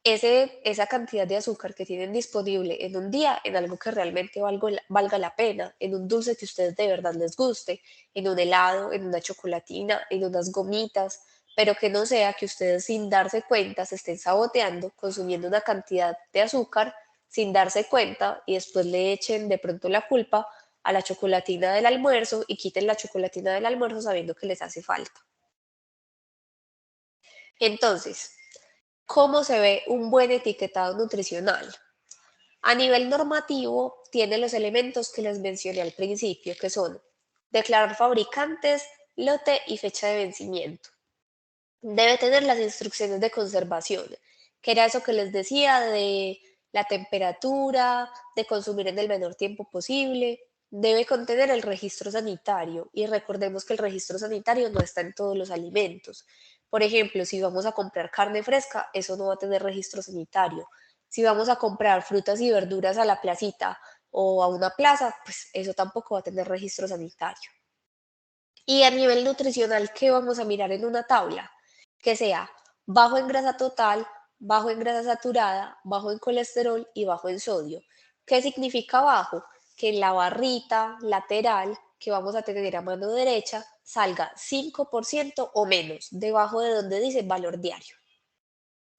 esa cantidad de azúcar que tienen disponible en un día en algo que realmente valga la pena, en un dulce que a ustedes de verdad les guste, en un helado, en una chocolatina, en unas gomitas, pero que no sea que ustedes sin darse cuenta se estén saboteando, consumiendo una cantidad de azúcar sin darse cuenta y después le echen de pronto la culpa a la chocolatina del almuerzo y quiten la chocolatina del almuerzo sabiendo que les hace falta. Entonces, ¿cómo se ve un buen etiquetado nutricional? A nivel normativo, tiene los elementos que les mencioné al principio, que son declarar fabricantes, lote y fecha de vencimiento. Debe tener las instrucciones de conservación, que era eso que les decía de la temperatura, de consumir en el menor tiempo posible. Debe contener el registro sanitario y recordemos que el registro sanitario no está en todos los alimentos. Por ejemplo, si vamos a comprar carne fresca, eso no va a tener registro sanitario. Si vamos a comprar frutas y verduras a la placita o a una plaza, pues eso tampoco va a tener registro sanitario. Y a nivel nutricional, ¿qué vamos a mirar en una tabla? Que sea bajo en grasa total, bajo en grasa saturada, bajo en colesterol y bajo en sodio. ¿Qué significa bajo? Que en la barrita lateral que vamos a tener a mano derecha salga 5% o menos, debajo de donde dice valor diario.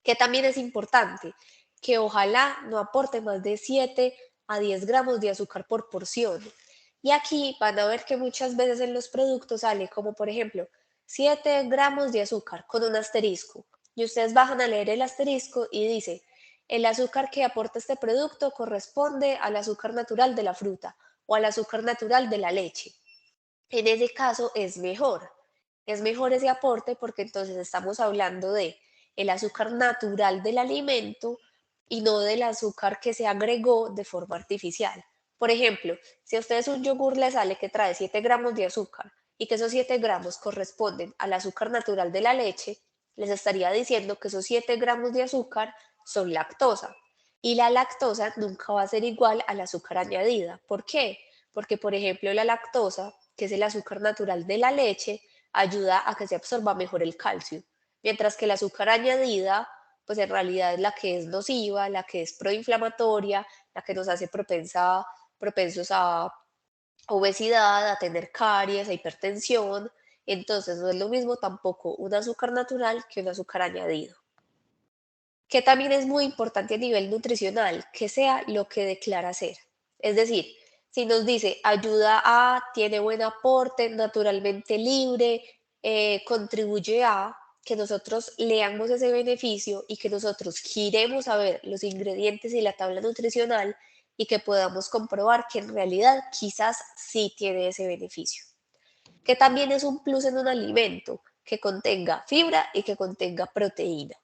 Que también es importante, que ojalá no aporte más de 7 a 10 gramos de azúcar por porción. Y aquí van a ver que muchas veces en los productos sale como por ejemplo 7 gramos de azúcar con un asterisco. Y ustedes bajan a leer el asterisco y dice, el azúcar que aporta este producto corresponde al azúcar natural de la fruta o al azúcar natural de la leche. En ese caso es mejor ese aporte porque entonces estamos hablando de el azúcar natural del alimento y no del azúcar que se agregó de forma artificial. Por ejemplo, si a ustedes un yogur les sale que trae 7 gramos de azúcar y que esos 7 gramos corresponden al azúcar natural de la leche, les estaría diciendo que esos 7 gramos de azúcar son lactosa. Y la lactosa nunca va a ser igual al azúcar añadida. ¿Por qué? Porque, por ejemplo, la lactosa, que es el azúcar natural de la leche, ayuda a que se absorba mejor el calcio, mientras que el azúcar añadida, pues en realidad es la que es nociva, la que es proinflamatoria, la que nos hace propensos a obesidad, a tener caries, a hipertensión. Entonces no es lo mismo tampoco un azúcar natural que un azúcar añadido. Que también es muy importante a nivel nutricional, que sea lo que declara ser. Es decir, si nos dice ayuda a, tiene buen aporte, naturalmente libre, contribuye a, que nosotros leamos ese beneficio y que nosotros giremos a ver los ingredientes y la tabla nutricional y que podamos comprobar que en realidad quizás sí tiene ese beneficio. Que también es un plus en un alimento, que contenga fibra y que contenga proteína.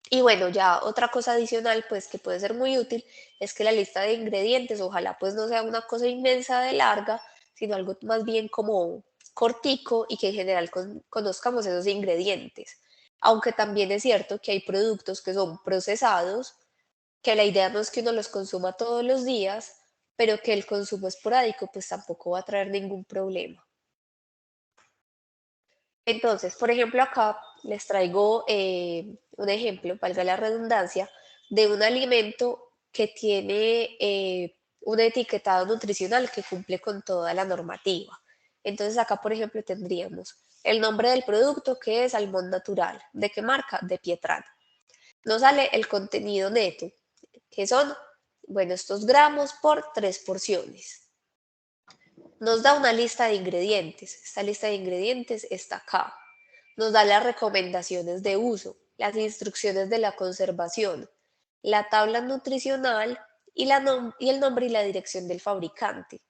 Y bueno, ya otra cosa adicional, pues que puede ser muy útil, es que la lista de ingredientes, ojalá pues no sea una cosa inmensa de larga, sino algo más bien como cortico y que en general conozcamos esos ingredientes. Aunque también es cierto que hay productos que son procesados, que la idea no es que uno los consuma todos los días, pero que el consumo esporádico pues tampoco va a traer ningún problema. Entonces, por ejemplo, acá les traigo un ejemplo, valga la redundancia, de un alimento que tiene un etiquetado nutricional que cumple con toda la normativa. Entonces, acá, por ejemplo, tendríamos el nombre del producto, que es Almond Natural. ¿De qué marca? De Pietrán. Nos sale el contenido neto, que son, bueno, estos gramos por 3 porciones. Nos da una lista de ingredientes. Esta lista de ingredientes está acá. Nos da las recomendaciones de uso, las instrucciones de la conservación, la tabla nutricional y el nombre y la dirección del fabricante.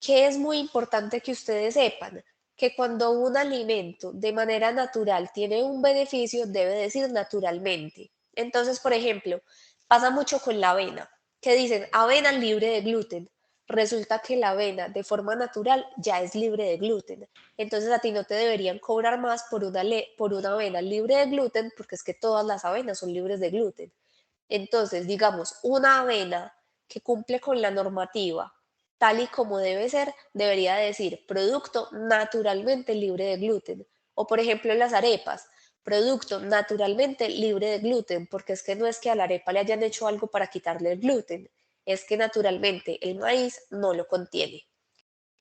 Que es muy importante que ustedes sepan que cuando un alimento de manera natural tiene un beneficio, debe decir naturalmente. Entonces, por ejemplo, pasa mucho con la avena, que dicen avena libre de gluten. Resulta que la avena de forma natural ya es libre de gluten. Entonces a ti no te deberían cobrar más por una avena libre de gluten, porque es que todas las avenas son libres de gluten. Entonces, digamos, una avena que cumple con la normativa tal y como debe ser, debería decir producto naturalmente libre de gluten. O por ejemplo las arepas, producto naturalmente libre de gluten, porque es que no es que a la arepa le hayan hecho algo para quitarle el gluten, es que naturalmente el maíz no lo contiene.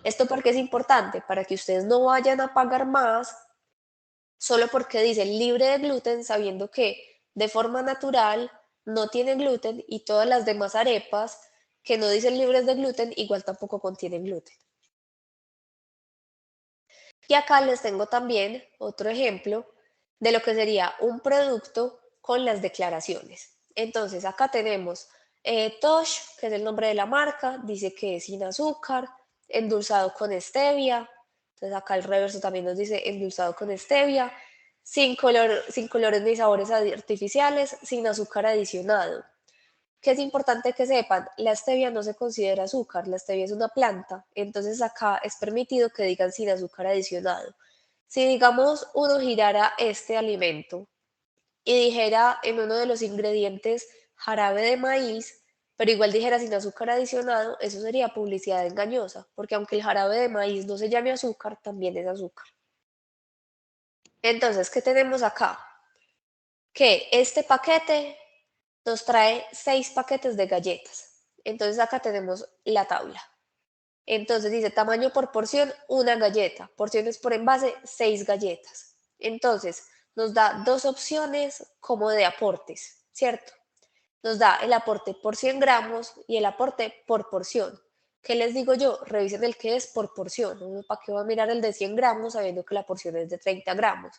Esto porque es importante, para que ustedes no vayan a pagar más solo porque dicen libre de gluten, sabiendo que de forma natural no tiene gluten y todas las demás arepas que no dicen libres de gluten igual tampoco contienen gluten. Y acá les tengo también otro ejemplo de lo que sería un producto con las declaraciones. Entonces acá tenemos Tosh, que es el nombre de la marca, dice que es sin azúcar, endulzado con stevia. Entonces acá el reverso también nos dice endulzado con stevia, sin colores ni sabores artificiales, sin azúcar adicionado. Que es importante que sepan, la stevia no se considera azúcar, la stevia es una planta, entonces acá es permitido que digan sin azúcar adicionado. Si digamos uno girara este alimento y dijera en uno de los ingredientes jarabe de maíz, pero igual dijera sin azúcar adicionado, eso sería publicidad engañosa, porque aunque el jarabe de maíz no se llame azúcar, también es azúcar. Entonces, ¿qué tenemos acá? Que este paquete nos trae 6 paquetes de galletas. Entonces acá tenemos la tabla. Entonces dice tamaño por porción, una galleta. Porciones por envase, 6 galletas. Entonces nos da dos opciones como de aportes, ¿cierto? Nos da el aporte por 100 gramos y el aporte por porción. ¿Qué les digo yo? Revisen el que es por porción. Uno, ¿para qué va a mirar el de 100 gramos sabiendo que la porción es de 30 gramos?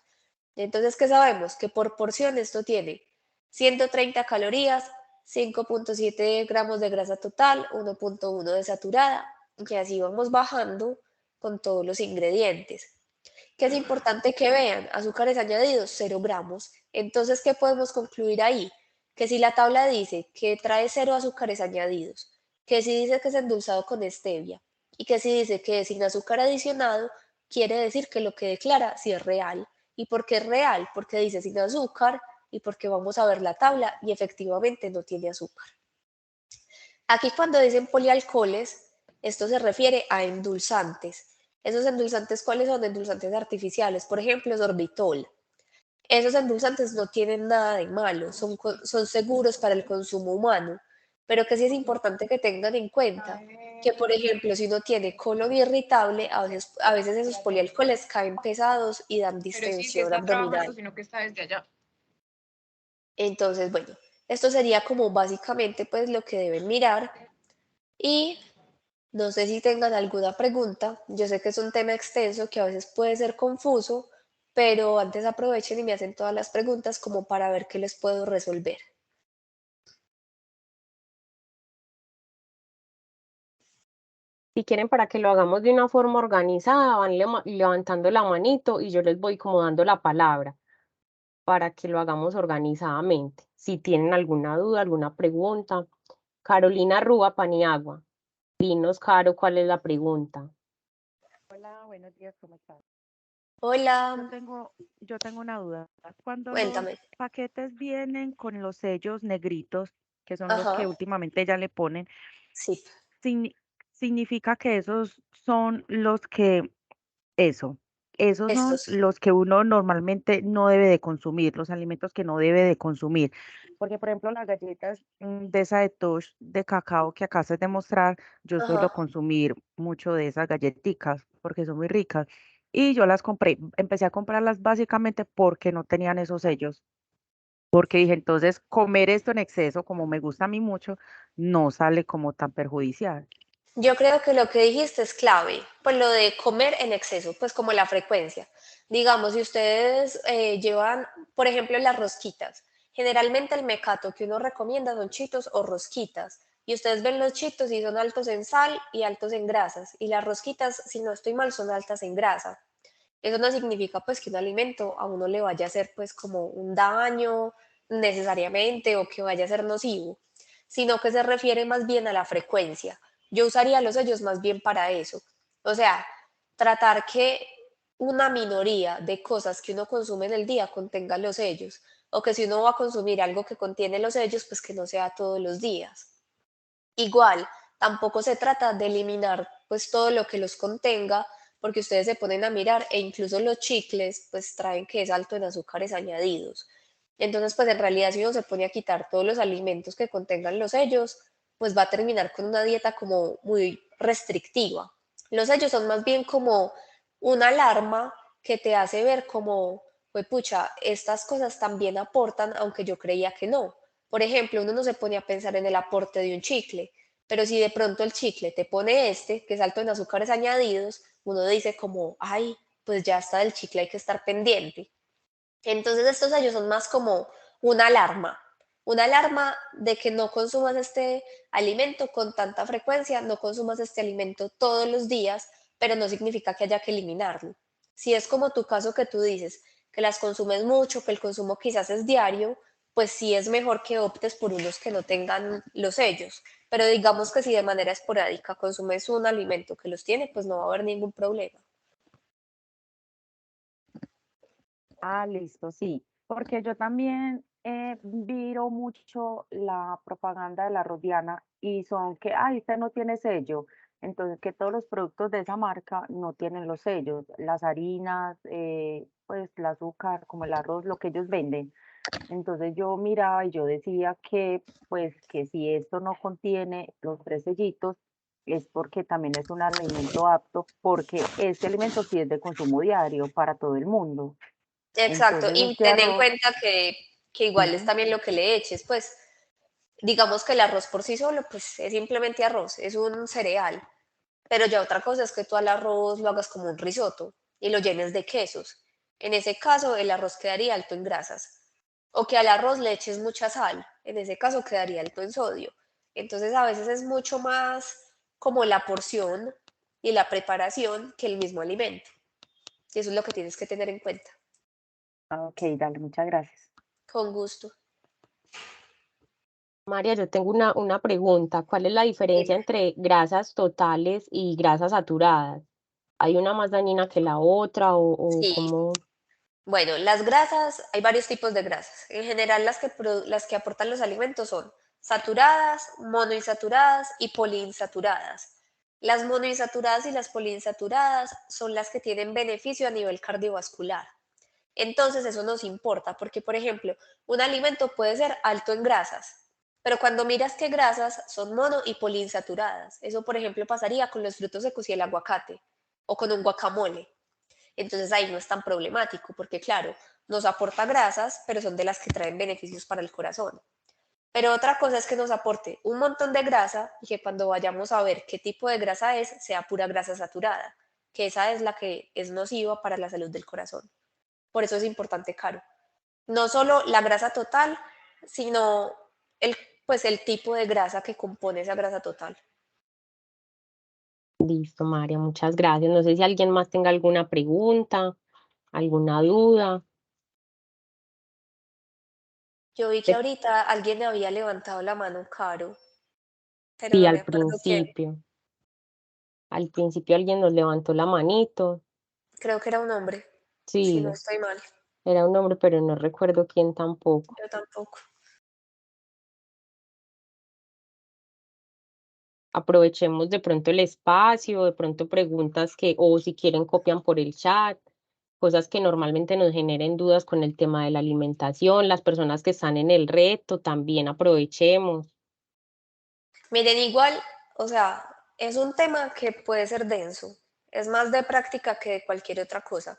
Entonces, ¿qué sabemos? Que por porción esto tiene 130 calorías, 5.7 gramos de grasa total, 1.1 de saturada, y así vamos bajando con todos los ingredientes. ¿Qué es importante que vean? Azúcares añadidos, 0 gramos. Entonces, ¿qué podemos concluir ahí? Que si la tabla dice que trae 0 azúcares añadidos, que si dice que es endulzado con stevia y que si dice que es sin azúcar adicionado, quiere decir que lo que declara sí es real. ¿Y por qué es real? Porque dice sin azúcar y porque vamos a ver la tabla y efectivamente no tiene azúcar. Aquí cuando dicen polialcoholes, esto se refiere a endulzantes. ¿Esos endulzantes cuáles son? Endulzantes artificiales, por ejemplo, sorbitol. Esos endulzantes no tienen nada de malo, son seguros para el consumo humano, pero que sí es importante que tengan en cuenta que, por ejemplo, si uno tiene colon irritable, a veces esos polialcoholes caen pesados y dan distensión abdominal. Sino que está desde allá. Entonces, bueno, esto sería como básicamente pues lo que deben mirar y no sé si tengan alguna pregunta. Yo sé que es un tema extenso que a veces puede ser confuso, pero antes aprovechen y me hacen todas las preguntas como para ver qué les puedo resolver. Si quieren para que lo hagamos de una forma organizada, van levantando la manito y yo les voy como dando la palabra para que lo hagamos organizadamente. si tienen alguna duda, alguna pregunta. Carolina Rúa Paniagua, dinos, Caro, ¿cuál es la pregunta? Hola, buenos días, ¿cómo estás? Hola, Yo tengo una duda. Cuando los cuéntame. paquetes vienen con los sellos negritos, que son los que Ajá, últimamente ya le ponen, sí, signi- significa que esos son los que, eso, esos son estos. los que uno normalmente no debe de consumir, los alimentos que no debe de consumir. Porque, por ejemplo, las galletas de esa de Tosh de cacao que acabas de mostrar, yo suelo Ajá. consumir mucho de esas galletitas porque son muy ricas. Y yo las compré, empecé a comprarlas básicamente porque no tenían esos sellos. Porque dije, entonces, comer esto en exceso, como me gusta a mí mucho, no sale como tan perjudicial. Yo creo que lo que dijiste es clave, pues lo de comer en exceso, pues como la frecuencia. Digamos, si ustedes llevan, por ejemplo, las rosquitas, generalmente el mecato que uno recomienda son chitos o rosquitas, y ustedes ven los chitos y son altos en sal y altos en grasas, y las rosquitas, si no estoy mal, son altas en grasa. Eso no significa pues que un alimento a uno le vaya a hacer pues como un daño necesariamente o que vaya a ser nocivo, sino que se refiere más bien a la frecuencia. Yo usaría los sellos más bien para eso. O sea, tratar que una minoría de cosas que uno consume en el día contenga los sellos, o que si uno va a consumir algo que contiene los sellos, pues que no sea todos los días. Igual, tampoco se trata de eliminar pues todo lo que los contenga, porque ustedes se ponen a mirar e incluso los chicles pues traen que es alto en azúcares añadidos. Entonces, pues en realidad si uno se pone a quitar todos los alimentos que contengan los sellos, pues va a terminar con una dieta como muy restrictiva. Los sellos son más bien como una alarma que te hace ver como, pues pucha, estas cosas también aportan, aunque yo creía que no. Por ejemplo, uno no se pone a pensar en el aporte de un chicle, pero si de pronto el chicle te pone este, que es alto en azúcares añadidos, uno dice como, ay, pues ya está del chicle, hay que estar pendiente. Entonces estos sellos son más como una alarma de que no consumas este alimento con tanta frecuencia, no consumas este alimento todos los días, pero no significa que haya que eliminarlo. Si es como tu caso que tú dices, que las consumes mucho, que el consumo quizás es diario, pues sí es mejor que optes por unos que no tengan los sellos. Pero digamos que si de manera esporádica consumes un alimento que los tiene, pues no va a haber ningún problema. Ah, listo, sí, porque yo también viro mucho la propaganda de la Rodiana y son que, ay, este no tiene sello, entonces que todos los productos de esa marca no tienen los sellos, las harinas, pues el azúcar, como el arroz, lo que ellos venden. Entonces yo miraba y yo decía que, pues, que si esto no contiene los tres sellitos, es porque también es un alimento apto, porque este alimento sí es de consumo diario para todo el mundo. Exacto, Entonces, y este ten en arroz, cuenta que igual es ujú, también lo que le eches, pues digamos que el arroz por sí solo, pues es simplemente arroz, es un cereal, pero ya otra cosa es que tú al arroz lo hagas como un risotto y lo llenes de quesos. En ese caso, el arroz quedaría alto en grasas. O que al arroz le eches mucha sal, en ese caso quedaría alto en sodio. Entonces, a veces es mucho más como la porción y la preparación que el mismo alimento. Y eso es lo que tienes que tener en cuenta. ok, dale, muchas gracias. Con gusto. María, yo tengo una pregunta. ¿Cuál es la diferencia Dime. entre grasas totales y grasas saturadas? ¿Hay una más dañina que la otra o Sí, cómo? bueno, las grasas, hay varios tipos de grasas. En general, las que aportan los alimentos son saturadas, monoinsaturadas y poliinsaturadas. Las monoinsaturadas y las poliinsaturadas son las que tienen beneficio a nivel cardiovascular. Entonces, eso nos importa porque, por ejemplo, un alimento puede ser alto en grasas, pero cuando miras qué grasas son mono y poliinsaturadas. Eso, por ejemplo, pasaría con los frutos secos y el aguacate o con un guacamole. Entonces ahí no es tan problemático porque, claro, nos aporta grasas, pero son de las que traen beneficios para el corazón. Pero otra cosa es que nos aporte un montón de grasa y que cuando vayamos a ver qué tipo de grasa es, sea pura grasa saturada, que esa es la que es nociva para la salud del corazón. Por eso es importante, Caro. No solo la grasa total, sino el, pues el tipo de grasa que compone esa grasa total. Listo, María, muchas gracias. No sé si alguien más tenga alguna pregunta, alguna duda. Yo vi que De- ahorita alguien había levantado la mano, Caro, pero sí, no me acuerdo quién. al principio alguien nos levantó la manito, Creo que era un hombre, si no sí, estoy mal. era un hombre, pero no recuerdo quién tampoco. Yo tampoco. Aprovechemos de pronto el espacio, de pronto preguntas que, o si quieren copian por el chat, cosas que normalmente nos generen dudas con el tema de la alimentación, las personas que están en el reto, también aprovechemos. Miren, igual, o sea, es un tema que puede ser denso. Es más de práctica que de cualquier otra cosa.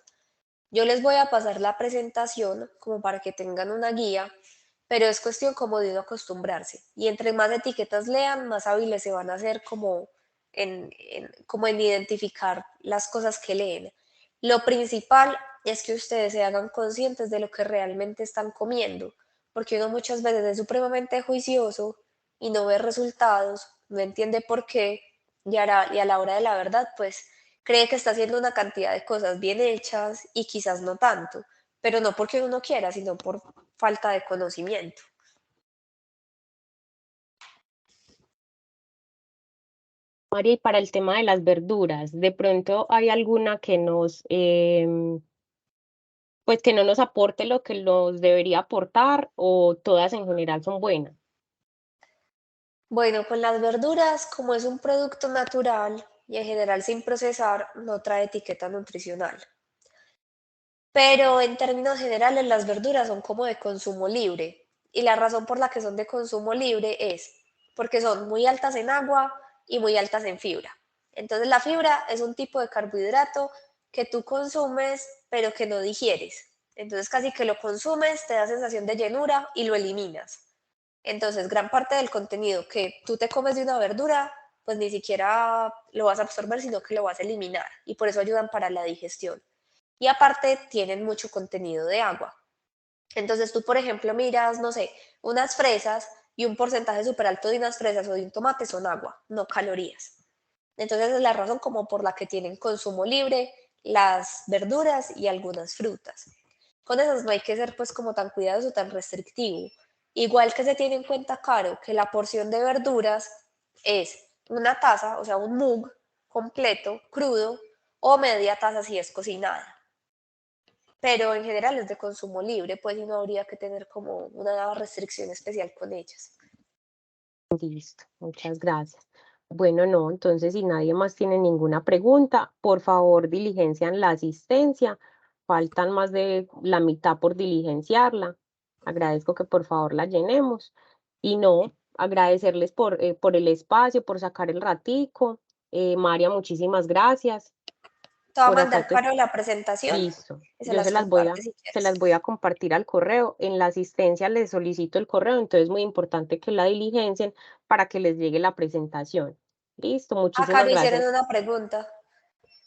Yo les voy a pasar la presentación como para que tengan una guía, pero es cuestión como de uno acostumbrarse. Y entre más etiquetas lean, más hábiles se van a hacer como como en identificar las cosas que leen. Lo principal es que ustedes se hagan conscientes de lo que realmente están comiendo, porque uno muchas veces es supremamente juicioso y no ve resultados, no entiende por qué, y a la hora de la verdad, pues cree que está haciendo una cantidad de cosas bien hechas y quizás no tanto, pero no porque uno no quiera, sino por falta de conocimiento. María, y para el tema de las verduras, ¿de pronto hay alguna que pues que no nos aporte lo que nos debería aportar o todas en general son buenas? Bueno, con las verduras, como es un producto natural y en general sin procesar, no trae etiqueta nutricional. Pero en términos generales, las verduras son como de consumo libre. Y la razón por la que son de consumo libre es porque son muy altas en agua y muy altas en fibra. Entonces la fibra es un tipo de carbohidrato que tú consumes pero que no digieres. Entonces casi que lo consumes, te da sensación de llenura y lo eliminas. Entonces gran parte del contenido que tú te comes de una verdura, pues ni siquiera lo vas a absorber, sino que lo vas a eliminar. Y por eso ayudan para la digestión y aparte tienen mucho contenido de agua. Entonces tú, por ejemplo, miras, no sé, unas fresas y un porcentaje súper alto de unas fresas o de un tomate son agua, no calorías. Entonces es la razón como por la que tienen consumo libre las verduras y algunas frutas. Con esas no hay que ser pues como tan cuidadoso, tan restrictivo. Igual que se tiene en cuenta, Caro, que la porción de verduras es una taza, o sea, un mug completo, crudo, o media taza si es cocinada, pero en general es de consumo libre, pues y no habría que tener como una restricción especial con ellas. Listo, muchas gracias. Bueno, no, entonces si nadie más tiene ninguna pregunta, por favor diligencian la asistencia. Faltan más de la mitad por diligenciarla. Agradezco que por favor la llenemos. Y no, agradecerles por el espacio, por sacar el ratico. María, muchísimas gracias. Te voy a Por acá mandar, te Caro, la presentación listo. y se Yo las compartes si se las quieres. voy a compartir al correo. En la asistencia les solicito el correo, entonces es muy importante que la diligencien para que les llegue la presentación. Listo, Acá muchísimas me hicieron gracias. una pregunta,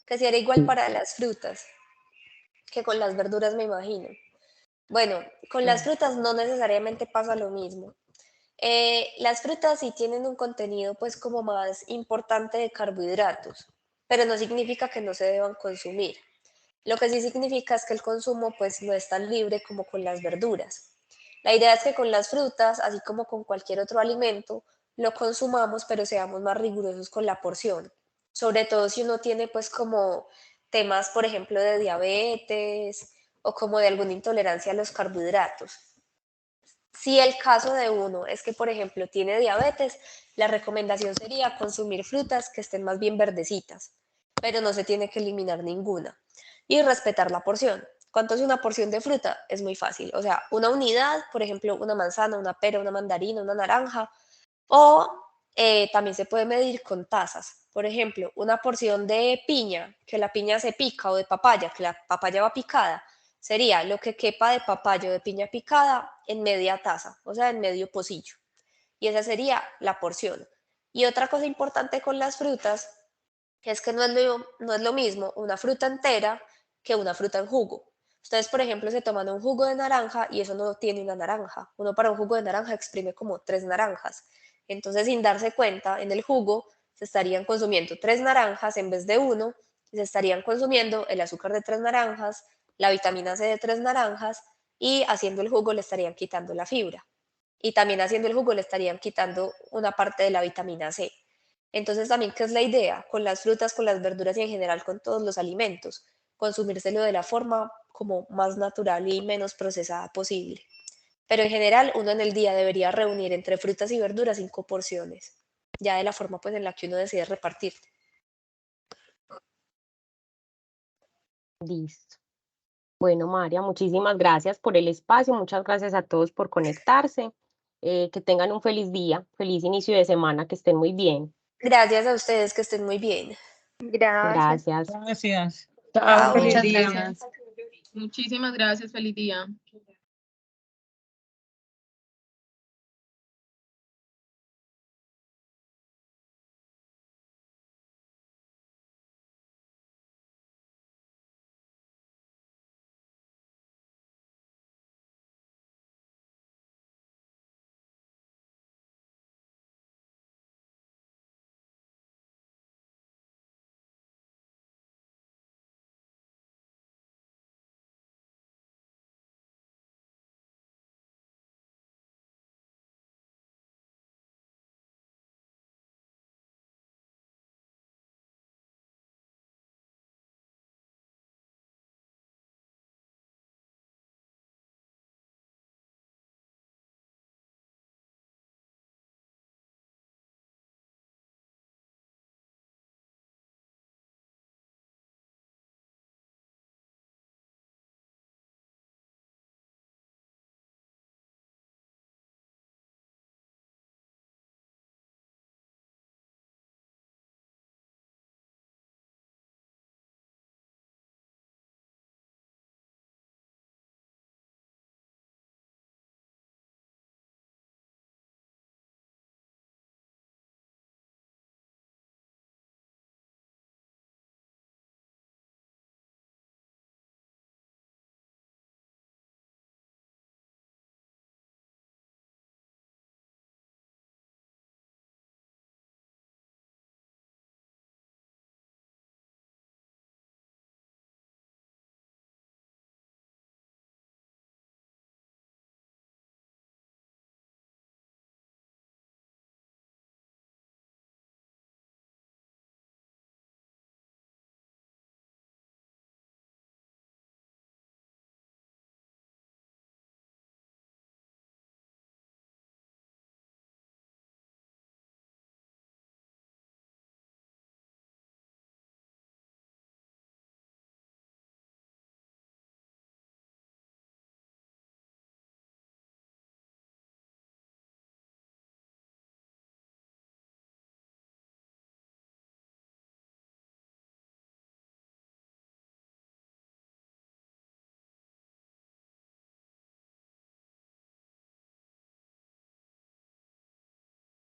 que si era igual para las frutas, que con las verduras me imagino. Bueno, con las Mm, frutas no necesariamente pasa lo mismo. Las frutas sí tienen un contenido pues como más importante de carbohidratos, pero no significa que no se deban consumir. Lo que sí significa es que el consumo pues no es tan libre como con las verduras. La idea es que con las frutas, así como con cualquier otro alimento, lo consumamos, pero seamos más rigurosos con la porción. Sobre todo si uno tiene pues como temas, por ejemplo, de diabetes o como de alguna intolerancia a los carbohidratos. Si el caso de uno es que, por ejemplo, tiene diabetes, la recomendación sería consumir frutas que estén más bien verdecitas, pero no se tiene que eliminar ninguna. Y respetar la porción. ¿Cuánto es una porción de fruta? Es muy fácil. O sea, una unidad, por ejemplo, una manzana, una pera, una mandarina, una naranja, o también se puede medir con tazas. Por ejemplo, una porción de piña, que la piña se pica, o de papaya, que la papaya va picada, sería lo que quepa de papaya o de piña picada en media taza, o sea, en medio pocillo. Y esa sería la porción. Y otra cosa importante con las frutas es que no es lo mismo una fruta entera que una fruta en jugo. Ustedes, por ejemplo, se toman un jugo de naranja y eso no tiene una naranja. Uno para un jugo de naranja exprime como tres naranjas. Entonces, sin darse cuenta, en el jugo se estarían consumiendo tres naranjas en vez de uno, y se estarían consumiendo el azúcar de tres naranjas, la vitamina C de tres naranjas y haciendo el jugo le estarían quitando la fibra. Y también haciendo el jugo le estarían quitando una parte de la vitamina C. Entonces también, ¿qué es la idea? Con las frutas, con las verduras y en general con todos los alimentos, consumírselo de la forma como más natural y menos procesada posible. Pero en general, uno en el día debería reunir entre frutas y verduras 5 porciones, ya de la forma pues en la que uno decide repartir. Listo. Bueno, María, muchísimas gracias por el espacio, muchas gracias a todos por conectarse. Que tengan un feliz día, feliz inicio de semana, que estén muy bien. Gracias a ustedes, que estén muy bien. Gracias. Gracias. Gracias. Chao. Feliz Muchas día. gracias. Muchísimas gracias. Feliz día.